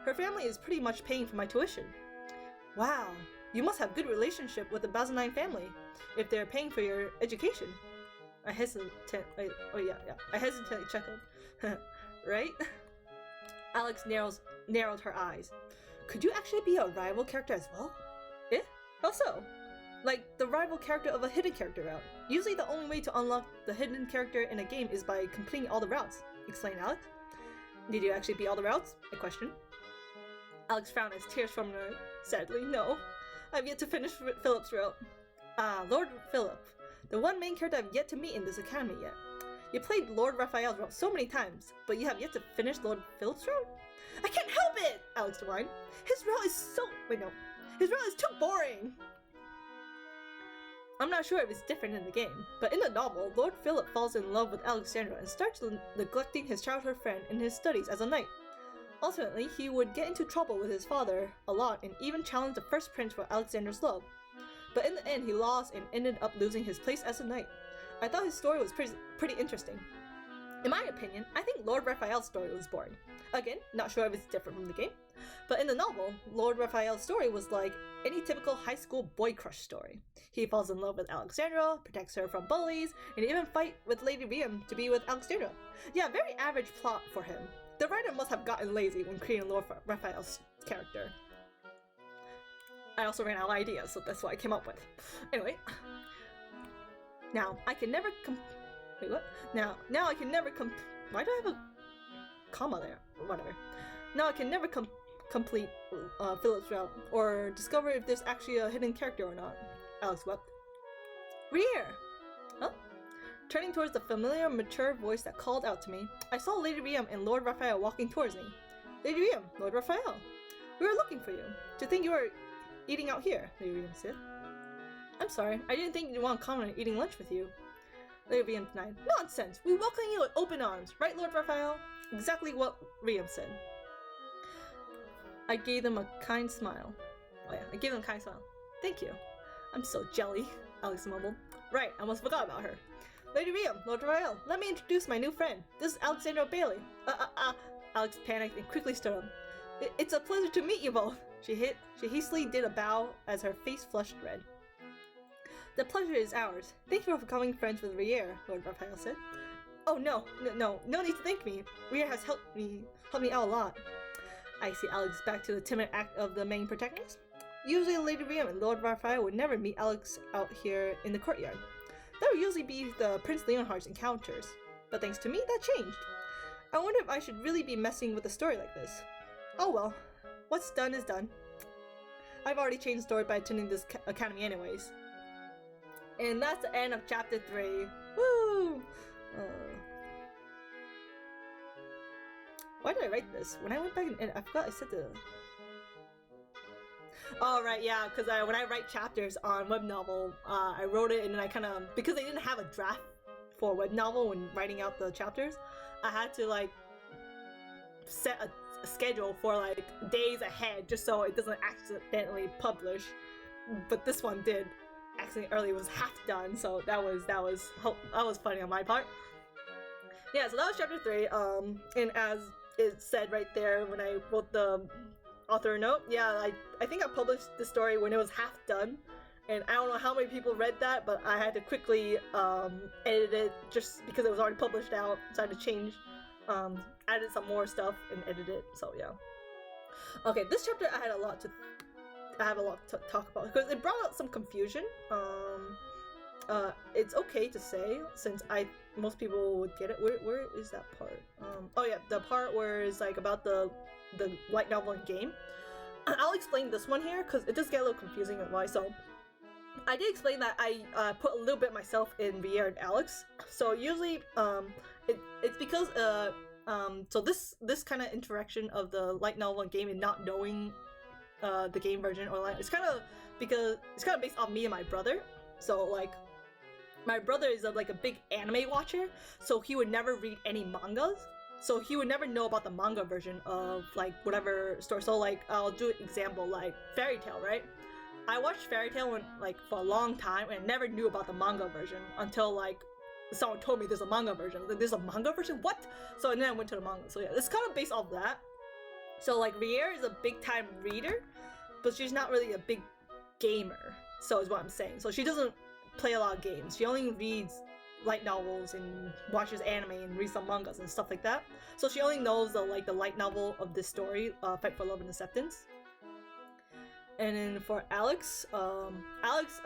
Her family is pretty much paying for my tuition. Wow, you must have good relationship with the Bazanine family, if they're paying for your education. I hesitantly chuckled. Right? Alex narrowed her eyes. Could you actually be a rival character as well? Eh? How so? Like the rival character of a hidden character route. Usually the only way to unlock the hidden character in a game is by completing all the routes, explained Alex. Did you actually beat all the routes? I questioned. Alex frowned as tears from her. Sadly, no. I've yet to finish Philip's route. Lord Philip. The one main character I've yet to meet in this academy yet. You played Lord Raphael's route so many times, but you have yet to finish Lord Philip's route? I can't help it! Alex whined. His route is His route is too boring! I'm not sure if it's different in the game, but in the novel, Lord Philip falls in love with Alexandra and starts neglecting his childhood friend in his studies as a knight. Ultimately, he would get into trouble with his father a lot and even challenge the first prince for Alexandra's love. But in the end, he lost and ended up losing his place as a knight. I thought his story was pretty interesting. In my opinion, I think Lord Raphael's story was boring. Again, not sure if it's different from the game. But in the novel, Lord Raphael's story was like any typical high school boy crush story. He falls in love with Alexandra, protects her from bullies, and even fight with Lady Rhea to be with Alexandra. Yeah, very average plot for him. The writer must have gotten lazy when creating Lord Raphael's character. I also ran out of ideas, so that's what I came up with. Anyway. Now, I can never wait, what? Now I can never why do I have a comma there? Whatever. Now I can never complete Philip's route, or discover if there's actually a hidden character or not. Alex wept. Rhea! Huh? Turning towards the familiar, mature voice that called out to me, I saw Lady Rhea and Lord Raphael walking towards me. Lady Rhea, Lord Raphael, we were looking for you. To think you were eating out here, Lady Rhea said. I'm sorry, I didn't think you'd want to come and eating lunch with you. Lady Rhea denied. Nonsense! We welcome you with open arms, right, Lord Raphael? Exactly what Rhea said. I gave them a kind smile. Oh yeah, I gave them a kind smile. Thank you. I'm so jelly, Alex mumbled. Right, I almost forgot about her. Lady Rhea, Lord Raphael, let me introduce my new friend. This is Alexandra Bailey. Alex panicked and quickly stood up. It's a pleasure to meet you both. She hastily did a bow as her face flushed red. The pleasure is ours. Thank you for becoming friends with Rhea, Lord Raphael said. Oh no need to thank me. Rhea has helped me out a lot. I see Alex back to the timid act of the main protagonist. Usually Lady Rhea and Lord Raphael would never meet Alex out here in the courtyard. That would usually be the Prince Leonhardt's encounters. But thanks to me, that changed. I wonder if I should really be messing with a story like this. Oh well, what's done is done. I've already changed the story by attending this academy anyways. And that's the end of chapter 3. Woo! Why did I write this? When I went back and I forgot I said the... Oh, right, yeah, because when I write chapters on web novel, I wrote it and then I kind of... Because they didn't have a draft for web novel when writing out the chapters, I had to, like, set a schedule for, like, days ahead just so it doesn't accidentally publish. But this one did accidentally early. It was half done, so that was funny on my part. Yeah, so that was chapter 3, and as it said right there when I wrote the author note, yeah, I think I published the story when it was half done, and I don't know how many people read that, but I had to quickly edit it just because it was already published out, so I had to change, added some more stuff and edited it, so yeah. Okay, this chapter I have a lot to talk about because it brought out some confusion. It's okay to say since most people would get it. Where is that part? Oh yeah, the part where it's like about the light novel and game. I'll explain this one here because it does get a little confusing and why. So I did explain that I put a little bit myself in Vier and Alex. So usually it's because so this kind of interaction of the light novel and game and not knowing the game version or like it's kind of based on me and my brother. So like my brother is like a big anime watcher, so he would never read any mangas, so he would never know about the manga version of like whatever story. So like I'll do an example like Fairy Tail, right? I watched Fairy Tail like for a long time and never knew about the manga version until like someone told me there's a manga version. Like, there's a manga version? What? So and then I went to the manga. So yeah, it's kind of based off that. So like Rier is a big time reader, but she's not really a big gamer. So is what I'm saying. So she doesn't play a lot of games. She only reads light novels and watches anime and reads some mangas and stuff like that. So she only knows the light novel of this story, Fight for Love and Acceptance. And then for Alex, well, Alex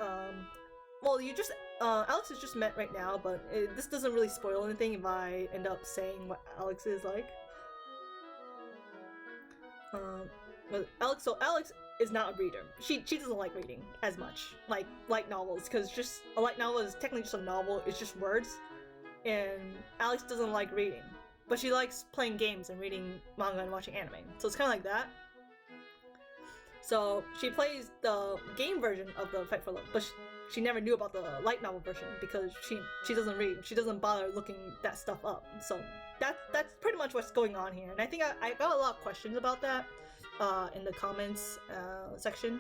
is just met right now, but this doesn't really spoil anything if I end up saying what Alex is like. But Alex is not a reader. She doesn't like reading as much, like light novels, because just a light novel is technically just a novel. It's just words, and Alex doesn't like reading, but she likes playing games and reading manga and watching anime. So it's kind of like that. So she plays the game version of the Fight for Love, but she never knew about the light novel version because she doesn't read. She doesn't bother looking that stuff up. So that's pretty much what's going on here. And I think I got a lot of questions about that in the comments section.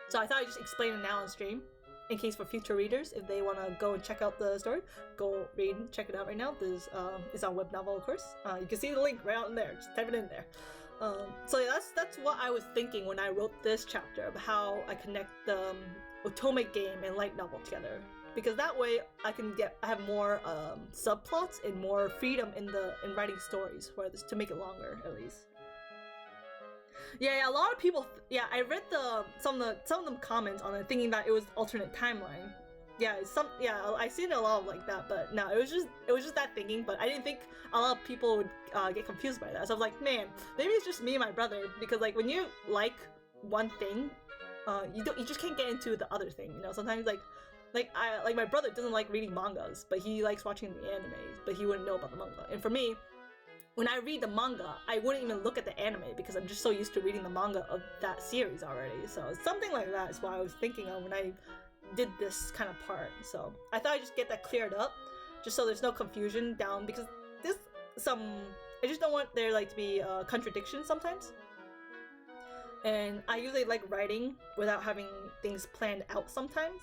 So I thought I'd just explain it now on stream in case for future readers, if they want to go and check out the story, go read and check it out right now. This is on web novel, of course. You can see the link right out in there. Just type it in there. So yeah, that's what I was thinking when I wrote this chapter of how I connect the otome game and light novel together, because that way I have more subplots and more freedom in writing stories for this to make it longer at least. Yeah, a lot of people. I read some of them comments on it, thinking that it was alternate timeline. I seen a lot of like that, but no, it was just that thinking. But I didn't think a lot of people would get confused by that. So I was like, man, maybe it's just me and my brother, because like when you like one thing, you just can't get into the other thing. You know, sometimes like my brother doesn't like reading mangas, but he likes watching the animes, but he wouldn't know about the manga. And for me, when I read the manga, I wouldn't even look at the anime because I'm just so used to reading the manga of that series already. So something like that is what I was thinking of when I did this kind of part. So I thought I'd just get that cleared up, just so there's no confusion down, because I just don't want there like to be contradictions sometimes. And I usually like writing without having things planned out sometimes.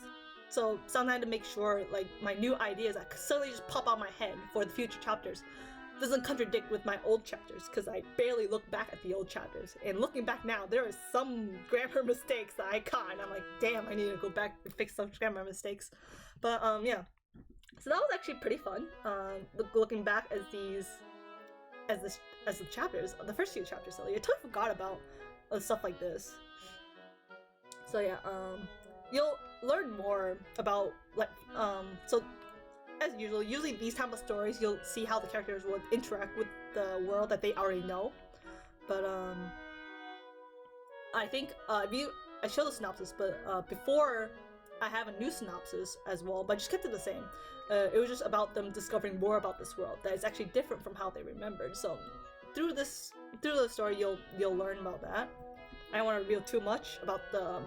So sometimes to make sure like my new ideas that suddenly just pop out my head for the future chapters doesn't contradict with my old chapters, because I barely look back at the old chapters. And looking back now, there are some grammar mistakes that I caught, and I'm like, damn, I need to go back and fix some grammar mistakes. But yeah, so that was actually pretty fun. Looking back as the chapters, the first few chapters. So I totally forgot about stuff like this. So yeah, you'll learn more about like so. As usually these type of stories, you'll see how the characters would interact with the world that they already know. But I think I show the synopsis, but before I have a new synopsis as well, but I just kept it the same. It was just about them discovering more about this world that is actually different from how they remembered. So through the story, you'll learn about that. I don't want to reveal too much about the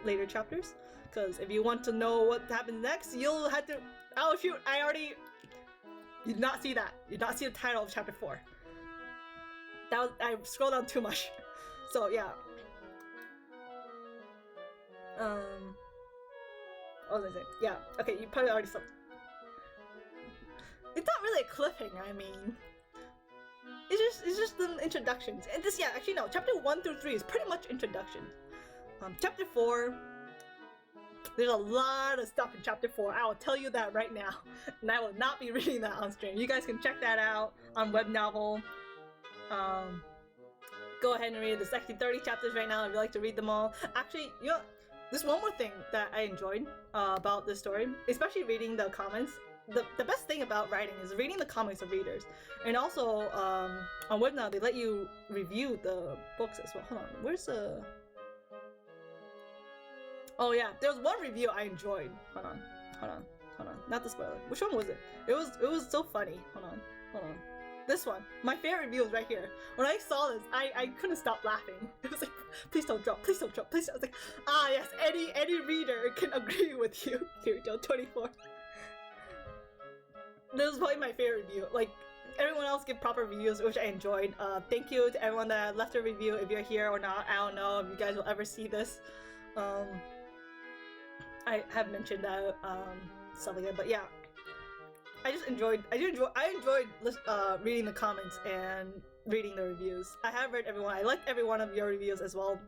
later chapters, because if you want to know what happens next, you'll have to. Oh shoot! You did not see that. You did not see the title of chapter 4. I scrolled down too much. So yeah. What was I saying? Yeah. Okay, you probably already saw. It's not really a cliffhanger. I mean, it's just the introductions. And this, yeah, actually no. Chapter 1 through 3 is pretty much introduction. Chapter 4. There's a lot of stuff in chapter 4. I will tell you that right now, and I will not be reading that on stream. You guys can check that out on webnovel. Go ahead and read it. There's actually 30 chapters right now if you like to read them all. Actually, you know, there's one more thing that I enjoyed about this story, especially reading the comments. The best thing about writing is reading the comments of readers, and also on webnovel they let you review the books as well. Hold on, where's the? Oh yeah, there was one review I enjoyed. Hold on. Not the spoiler. Which one was it? It was so funny. Hold on. This one. My favorite review is right here. When I saw this, I couldn't stop laughing. It was like, please don't drop. I was like, ah yes, any reader can agree with you. Here we go, 24. This was probably my favorite review. Like, everyone else give proper reviews, which I enjoyed. Thank you to everyone that left a review. If you're here or not, I don't know if you guys will ever see this. I have mentioned that stuff like that, but yeah, I enjoyed reading the comments and reading the reviews. I have read everyone. I liked every one of your reviews as well.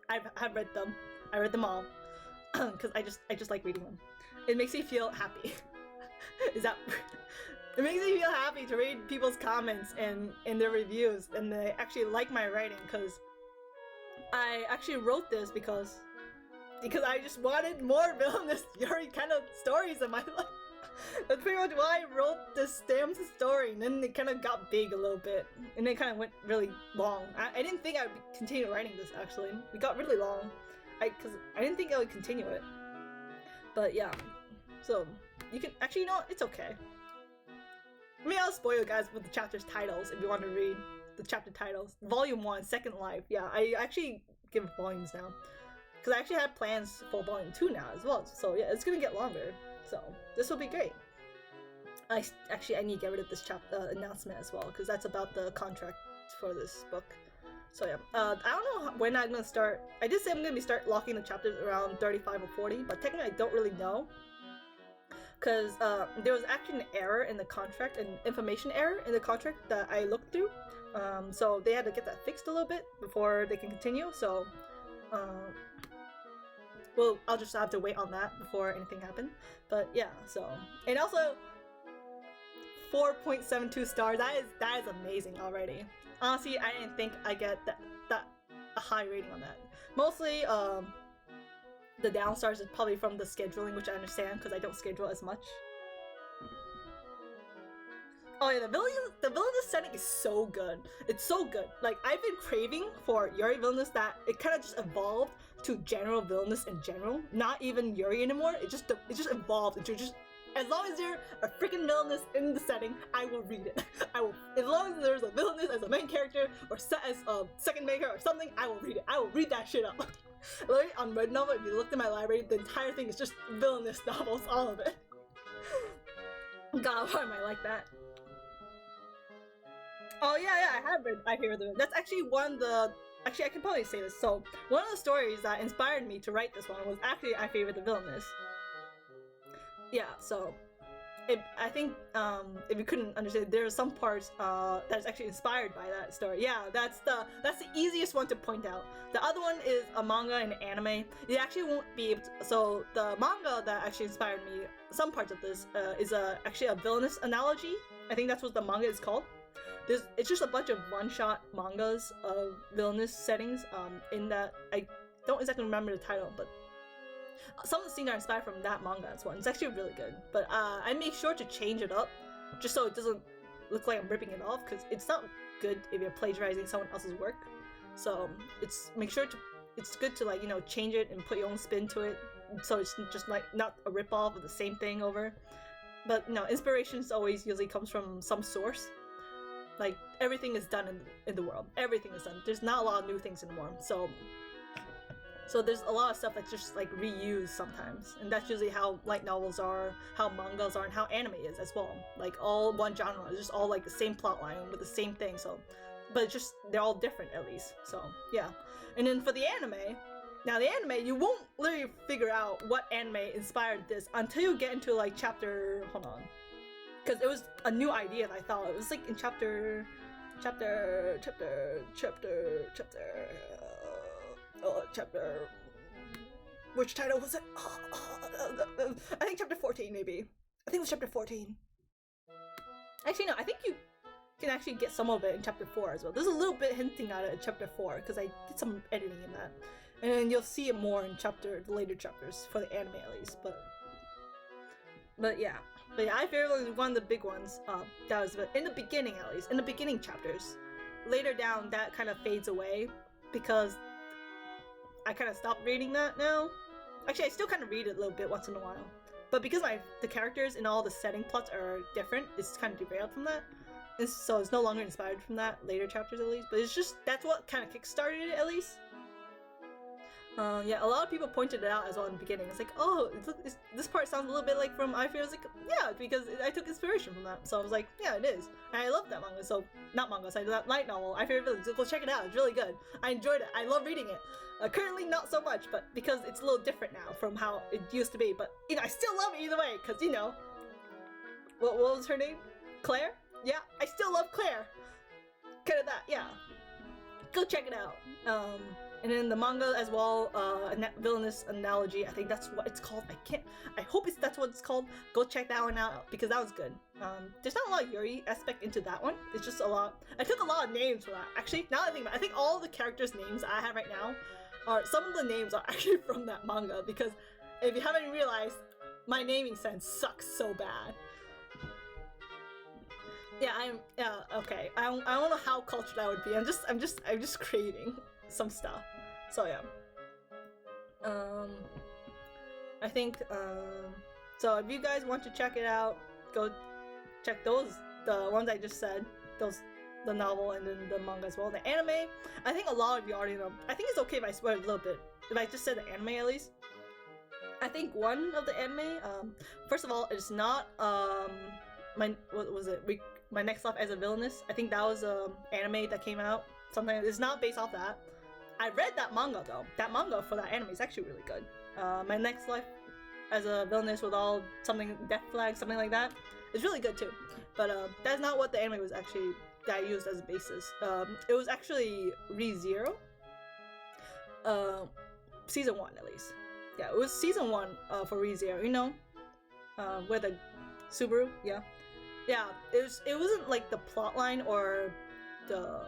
I have read them. I read them all because I just like reading them. It makes me feel happy. It makes me feel happy to read people's comments and in their reviews, and they actually like my writing, because I actually wrote this because I just wanted more villainous Yuri kind of stories in my life. That's pretty much why I wrote this damn story, and then it kind of got big a little bit, and it kind of went really long. I didn't think I would continue writing this, actually. It got really long, because I didn't think I would continue it. But yeah, so you can actually, you know what? It's okay. Maybe I'll spoil you guys with the chapters titles if you want to read the chapter titles. Volume 1, Second Life. Yeah, I actually give volumes now, because I actually have plans for Volume 2 now as well. So yeah, it's gonna get longer. So this will be great. I need to get rid of this announcement as well, because that's about the contract for this book. So yeah, I don't know when I'm gonna start. I did say I'm gonna start locking the chapters around 35 or 40, but technically I don't really know, because there was actually an error in the contract, an information error in the contract that I looked through. So they had to get that fixed a little bit before they can continue. So well, I'll just have to wait on that before anything happens. But yeah, so, and also 4.72 stars. That is amazing already. Honestly, I didn't think I get that a high rating on that. Mostly, the downstars is probably from the scheduling, which I understand because I don't schedule as much. Oh yeah, the villainous setting is so good. It's so good. Like, I've been craving for Yuri villainous that it kind of just evolved to general villainous in general. Not even Yuri anymore. It just evolved into just, as long as there's a freaking villainous in the setting, I will read it. I will, as long as there's a villainous as a main character or set as a second maker or something, I will read it. I will read that shit up. Literally on webnovel, if you looked at my library, the entire thing is just villainous novels, all of it. God, why am I like that? Oh yeah, I hear them. That's actually one of the, actually I can probably say this. So one of the stories that inspired me to write this one was actually I Favor the Villainess. Yeah, so I think if you couldn't understand, there are some parts that's actually inspired by that story. Yeah, that's the easiest one to point out. The other one is a manga and anime. You actually won't be able to, so the manga that actually inspired me, some parts of this is actually a villainous analogy. I think that's what the manga is called. It's just a bunch of one-shot mangas of villainous settings. In that, I don't exactly remember the title, but some of the scenes are inspired from that manga as well. It's actually really good. But I make sure to change it up, just so it doesn't look like I'm ripping it off, because it's not good if you're plagiarizing someone else's work. So it's good to, like, you know, change it and put your own spin to it. so it's just like not a rip-off of the same thing over. But no, inspirations always usually comes from some source. Like everything is done in the world. Everything is done. There's not a lot of new things anymore. So there's a lot of stuff that's just like reused sometimes, and that's usually how light novels are, how mangas are, and how anime is as well. Like all one genre, it's just all like the same plot line with the same thing. So, but it's just they're all different at least. So yeah, and then for the anime, now the anime you won't literally figure out what anime inspired this until you get into like chapter. Hold on, because it was a new idea that I thought it was like in chapter. Which title was it? I think chapter 14 maybe. I think it was chapter 14. Actually no, I think you can actually get some of it in chapter 4 as well. There's a little bit hinting at it in chapter 4 because I did some editing in that. And then you'll see it more in the later chapters for the anime at least, but yeah. But yeah, I feel like one of the big ones that was in the beginning at least, in the beginning chapters. Later down that kind of fades away because I kind of stopped reading that now. Actually, I still kind of read it a little bit once in a while. But because the characters and all the setting plots are different, it's kind of derailed from that. And so it's no longer inspired from that, later chapters at least. But it's just, that's what kind of kickstarted it at least. Yeah, a lot of people pointed it out as well in the beginning. It's like, oh, this part sounds a little bit like from I Fear. I was like, yeah, because I took inspiration from that. So I was like, yeah, it is. And I love that manga. So, not manga, sorry, that light novel, I Fear Village. Go check it out. It's really good. I enjoyed it. I love reading it. Currently, not so much, but because it's a little different now from how it used to be. But, you know, I still love it either way, because, you know, what was her name? Claire? Yeah, I still love Claire. Kind of that, yeah. Go check it out. And then the manga as well, Villainess analogy, I think that's what it's called. I hope that's what it's called. Go check that one out, because that was good. There's not a lot of Yuri aspect into that one. It's just a lot. I took a lot of names for that. Actually, now that I think about it, I think all the characters' names I have right now some of the names are actually from that manga, because if you haven't realized, my naming sense sucks so bad. Yeah, okay. I don't know how cultured I would be. I'm just creating some stuff. So yeah. I think so if you guys want to check it out, go check the ones I just said, the novel and then the manga as well. The anime, I think a lot of you already know. I think it's okay if I spoil a little bit. If I just said the anime at least. I think one of the anime, first of all, it's not what was it? My Next Life as a Villainess. I think that was a anime that came out. Something it's not based off that. I read that manga though. That manga for that anime is actually really good. My Next Life as a Villainess with all something death flag, something like that. It's really good too. But that's not what the anime was actually that I used as a basis. It was actually Re:Zero. Season 1 at least. Yeah, it was season 1 for Re:Zero. You know, where the Subaru. Yeah. It wasn't like the plot line or the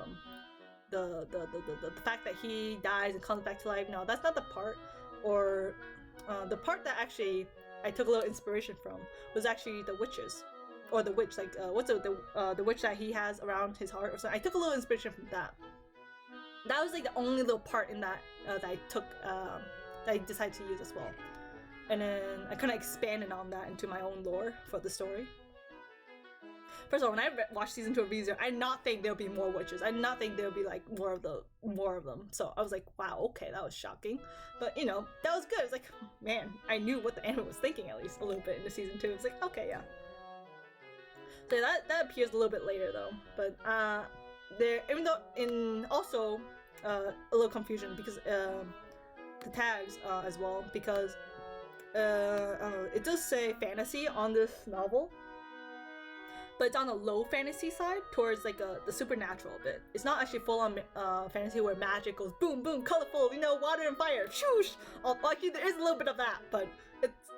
fact that he dies and comes back to life. No, that's not the part. Or the part that actually I took a little inspiration from was actually the witches, or the witch. Like what's the witch that he has around his heart or something. I took a little inspiration from that. That was like the only little part in that that I took that I decided to use as well. And then I kind of expanded on that into my own lore for the story. First of all, when I watched season 2 of Re:Zero, I did not think there would be more witches. I did not think there would be like more of them. So I was like, wow, okay, that was shocking. But you know, that was good. It's like, man, I knew what the anime was thinking at least a little bit in the season 2. It's like, okay, yeah. So that appears a little bit later though. But there, even though in also a little confusion because the tags as well, because I don't know, it does say fantasy on this novel. But it's on the low fantasy side, towards like the supernatural bit. It's not actually full on fantasy where magic goes boom, boom, colorful, you know, water and fire, shoosh. Actually, there is a little bit of that, but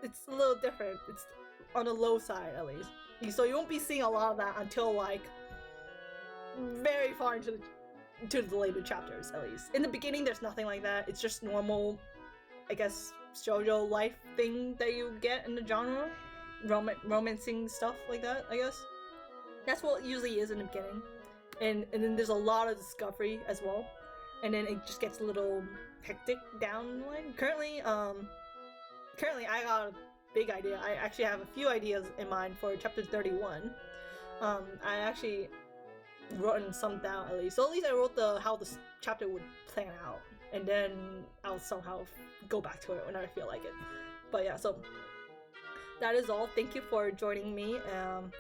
it's a little different. It's on the low side at least. So you won't be seeing a lot of that until like very far into the later chapters at least. In the beginning, there's nothing like that. It's just normal, I guess, shoujo life thing that you get in the genre, romancing stuff like that, I guess. That's what it usually is in the beginning, and then there's a lot of discovery as well, and then it just gets a little hectic down the line. Currently, currently I got a big idea. I actually have a few ideas in mind for chapter 31. I actually written some down at least. So at least I wrote how this chapter would plan out, and then I'll somehow go back to it whenever I feel like it. But yeah, so that is all. Thank you for joining me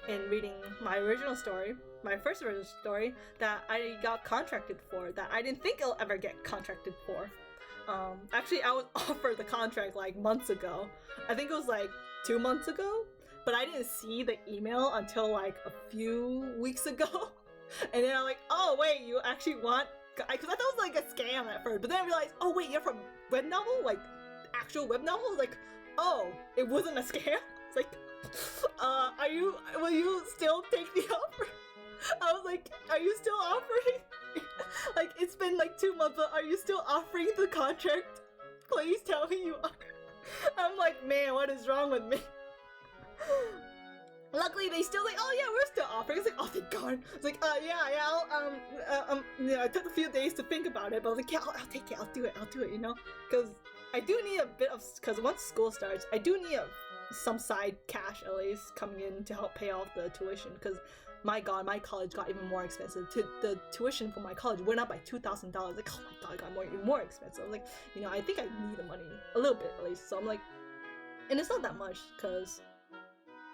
in reading my original story, my first original story that I got contracted for, that I didn't think I'll ever get contracted for. Actually, I was offered the contract like months ago. I think it was like 2 months ago, but I didn't see the email until like a few weeks ago. And then I'm like, oh wait, you actually want? Because I thought it was like a scam at first, but then I realized, oh wait, you're from web novel, like actual web novel. Like, oh, it wasn't a scam. It's like, will you still take the offer? I was like, are you still offering? Like, it's been like 2 months, but are you still offering the contract? Please tell me you are. I'm like, man, what is wrong with me? Luckily, they still like, oh yeah, we're still offering. It's like, oh thank God. It's like, yeah, I took a few days to think about it, but I was like, yeah, I'll take it, I'll do it, you know? Because I do need a bit of, because once school starts, I do need some side cash at least coming in to help pay off the tuition, because my God, my college got even more expensive. The tuition for my college went up by $2,000. Like, oh my God, it got even more expensive. I was like, you know, I think I need the money a little bit at least. So I'm like, and it's not that much because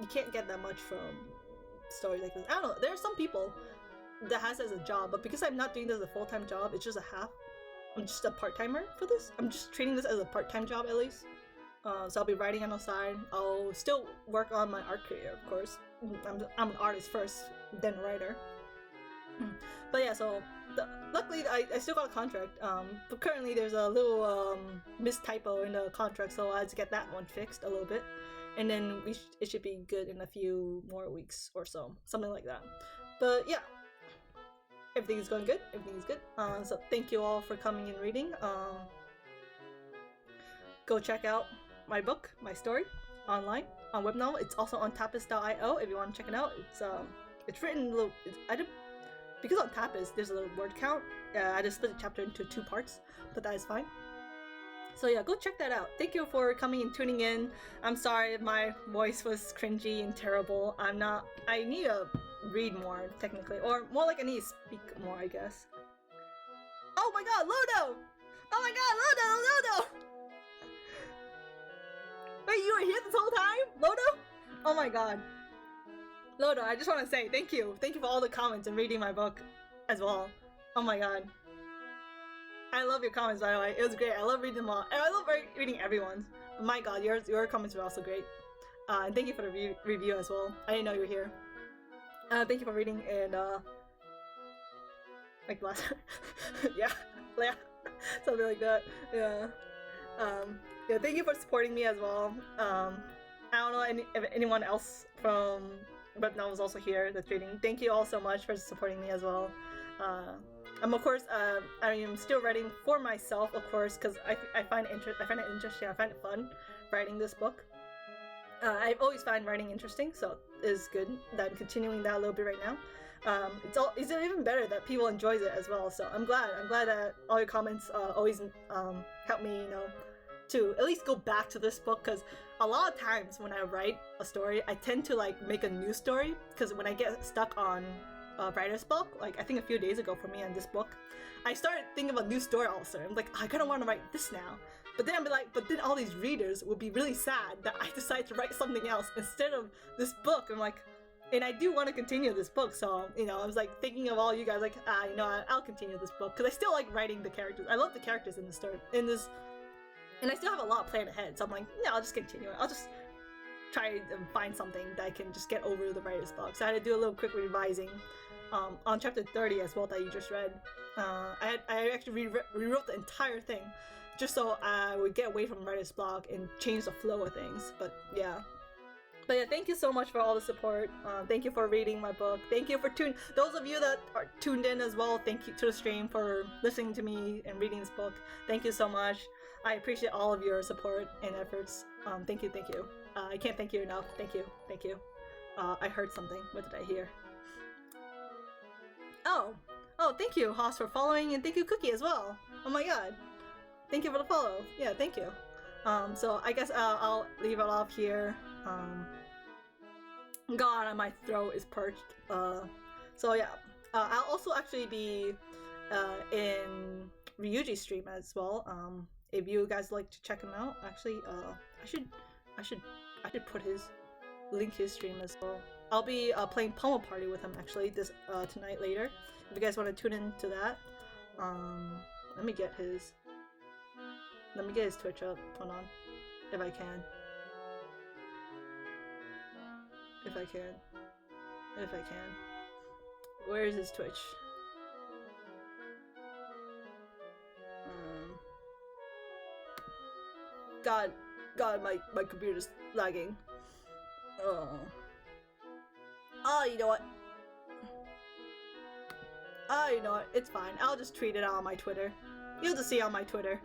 you can't get that much from stories like this. I don't know. There are some people that has it as a job, but because I'm not doing this as a full-time job, it's just a half. I'm just a part-timer for this. I'm just treating this as a part-time job at least. So I'll be writing on the side. I'll still work on my art career, of course. I'm an artist first, then a writer. But yeah, so luckily I still got a contract. But currently there's a little mistypo in the contract, so I had to get that one fixed a little bit. And then it should be good in a few more weeks or so, something like that. But yeah, everything is going good. Everything is good. So thank you all for coming and reading. Go check out my book, my story, online on web novel. It's also on tapis.io if you want to check it out. It's written a little. Because on Tapis there's a little word count. I just split the chapter into 2 parts, but that is fine. So yeah, go check that out. Thank you for coming and tuning in. I'm sorry if my voice was cringy and terrible. I need to read more, technically. Or more like I need to speak more, I guess. Oh my God, Lodo! Oh my God, Lodo! Wait, you were here this whole time? Lodo? Oh my God. Lodo, I just want to say thank you. Thank you for all the comments and reading my book as well. Oh my God. I love your comments, by the way. It was great. I love reading them all. And I love reading everyone's. My God, your comments were also great. And thank you for the review as well. I didn't know you were here. Thank you for reading, and like last yeah, something like that. Yeah. Yeah, thank you for supporting me as well. I don't know if anyone else from web novels also here that's reading. Thank you all so much for supporting me as well. Of course, I am still writing for myself, of course, because I find it interesting. I find it fun writing this book. I've always found writing interesting, so it's good that I'm continuing that a little bit right now. It's even better that people enjoys it as well. So I'm glad that all your comments always help me, you know, to at least go back to this book, because a lot of times when I write a story, I tend to like make a new story, because when I get stuck on writer's block, like I think a few days ago for me on this book, I started thinking of a new story all of a sudden. I'm like, I kind of want to write this now, but then I'm like, but then all these readers would be really sad that I decided to write something else instead of this book. I'm like, and I do want to continue this book, so you know, I was like thinking of all you guys, like, you know, I'll continue this book because I still like writing the characters. I love the characters in the story, and I still have a lot planned ahead. So I'm like, yeah, I'll just continue it. I'll just try to find something that I can just get over the writer's block. So I had to do a little quick revising on chapter 30 as well that you just read. I actually rewrote the entire thing just so I would get away from writer's block and change the flow of things. But yeah, thank you so much for all the support. Thank you for reading my book. Thank you for those of you that are tuned in as well. Thank you to the stream for listening to me and reading this book. Thank you so much. I appreciate all of your support and efforts. Thank you. I can't thank you enough. Thank you. I heard something. What did I hear? Oh, thank you, Haas, for following, and thank you, Cookie, as well. Oh my God. Thank you for the follow. Yeah, thank you. So I guess I'll leave it off here. God, my throat is parched. So yeah, I'll also actually be in Ryuji's stream as well. If you guys like to check him out, actually, I should put his stream as well. I'll be playing Pummel Party with him actually this tonight later. If you guys want to tune into that, let me get his Twitch up. Hold on, if I can. Where is his Twitch? God, my computer's lagging. You know what? You know what? It's fine. I'll just tweet it out on my Twitter. You'll just see on my Twitter.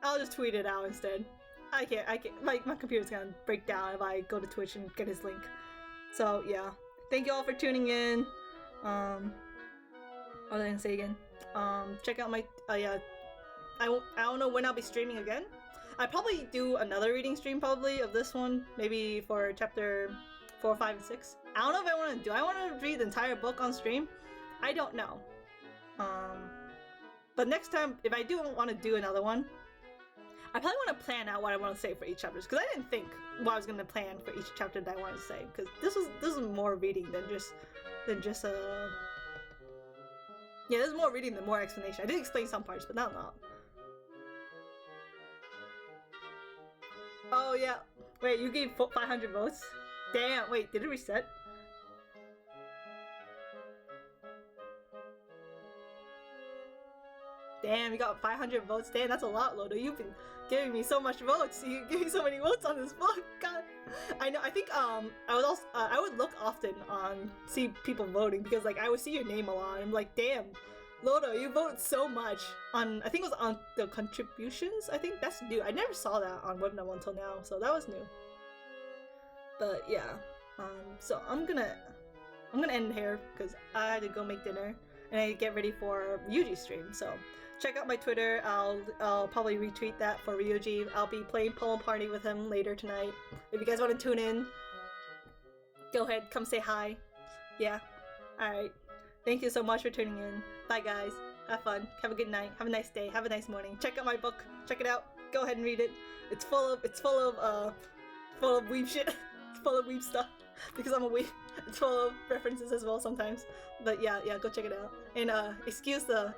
I'll just tweet it out instead. I can't. My computer's gonna break down if I go to Twitch and get his link. So yeah. Thank you all for tuning in. What was I gonna say again? Check out my yeah. I don't know when I'll be streaming again. I probably do another reading stream probably of this one, maybe for chapter 4, 5, and 6. I don't know if I want to do. I want to read the entire book on stream. I don't know. But next time, if I do want to do another one, I probably want to plan out what I want to say for each chapter, because I didn't think what I was going to plan for each chapter that I wanted to say, because this is more reading than just yeah, there's more reading than more explanation. I did explain some parts, but not a lot. Oh yeah, wait, you gave 500 votes? Damn, wait, did it reset? Damn, you got 500 votes. Damn, that's a lot, Lodo. You've been giving me so much votes. You give me so many votes on this book. God, I know. I think I would also I would look often on see people voting, because like I would see your name a lot. I'm like, damn, Lodo, you vote so much on. I think it was on the contributions. I think that's new. I never saw that on webnovel until now, so that was new. But yeah, so I'm gonna end here because I had to go make dinner and I get ready for Ryuji's stream. So check out my Twitter. I'll probably retweet that for Ryuji. I'll be playing Pummel Party with him later tonight. If you guys want to tune in, go ahead, come say hi. Yeah. Alright. Thank you so much for tuning in. Bye guys. Have fun. Have a good night. Have a nice day. Have a nice morning. Check out my book. Check it out. Go ahead and read it. It's full of weeb shit. It's full of weeb stuff. Because I'm a weeb. It's full of references as well sometimes. But yeah, go check it out. And excuse the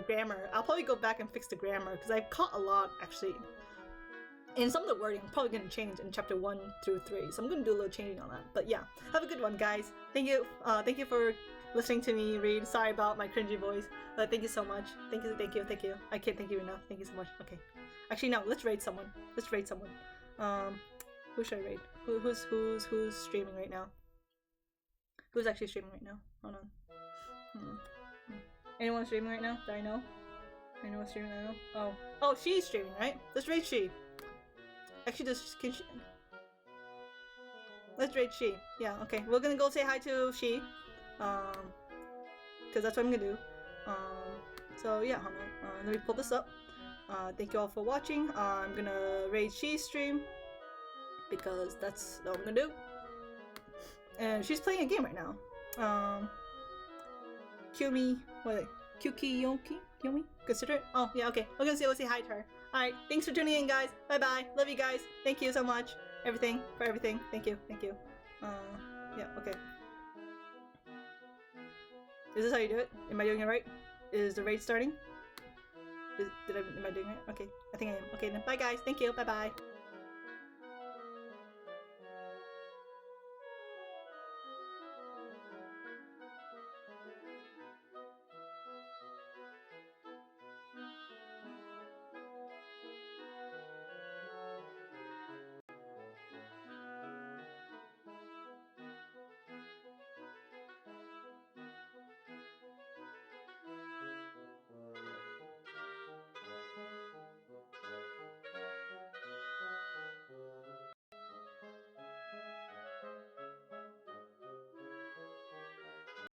grammar. I'll probably go back and fix the grammar because I've caught a lot actually. And some of the wording I'm probably gonna change in chapter 1 through 3. So I'm gonna do a little changing on that. But yeah, have a good one, guys. Thank you for listening to me read. Sorry about my cringy voice. But thank you so much. Thank you. I can't thank you enough. Thank you so much. Okay. Actually no, let's raid someone. Who should I raid? Who's streaming right now? Who's actually streaming right now? Hold on. Anyone streaming right now that I know? Anyone streaming right now? Oh, she's streaming, right? Let's raid she. Actually, let's raid she. Yeah, okay. We're gonna go say hi to she. Because that's what I'm gonna do. So yeah, hold on. Let me pull this up. Thank you all for watching. I'm gonna raid she's stream because that's what I'm gonna do. And she's playing a game right now. Kyumi, Kyuki Yomi? Consider it? Oh, yeah, okay. We're gonna say hi to her. Alright, thanks for tuning in, guys. Bye-bye. Love you guys. Thank you so much. Everything. Thank you. Yeah, okay. Is this how you do it? Am I doing it right? Is the raid starting? Am I doing it? Okay, I think I am. Okay then, bye guys. Thank you. Bye-bye.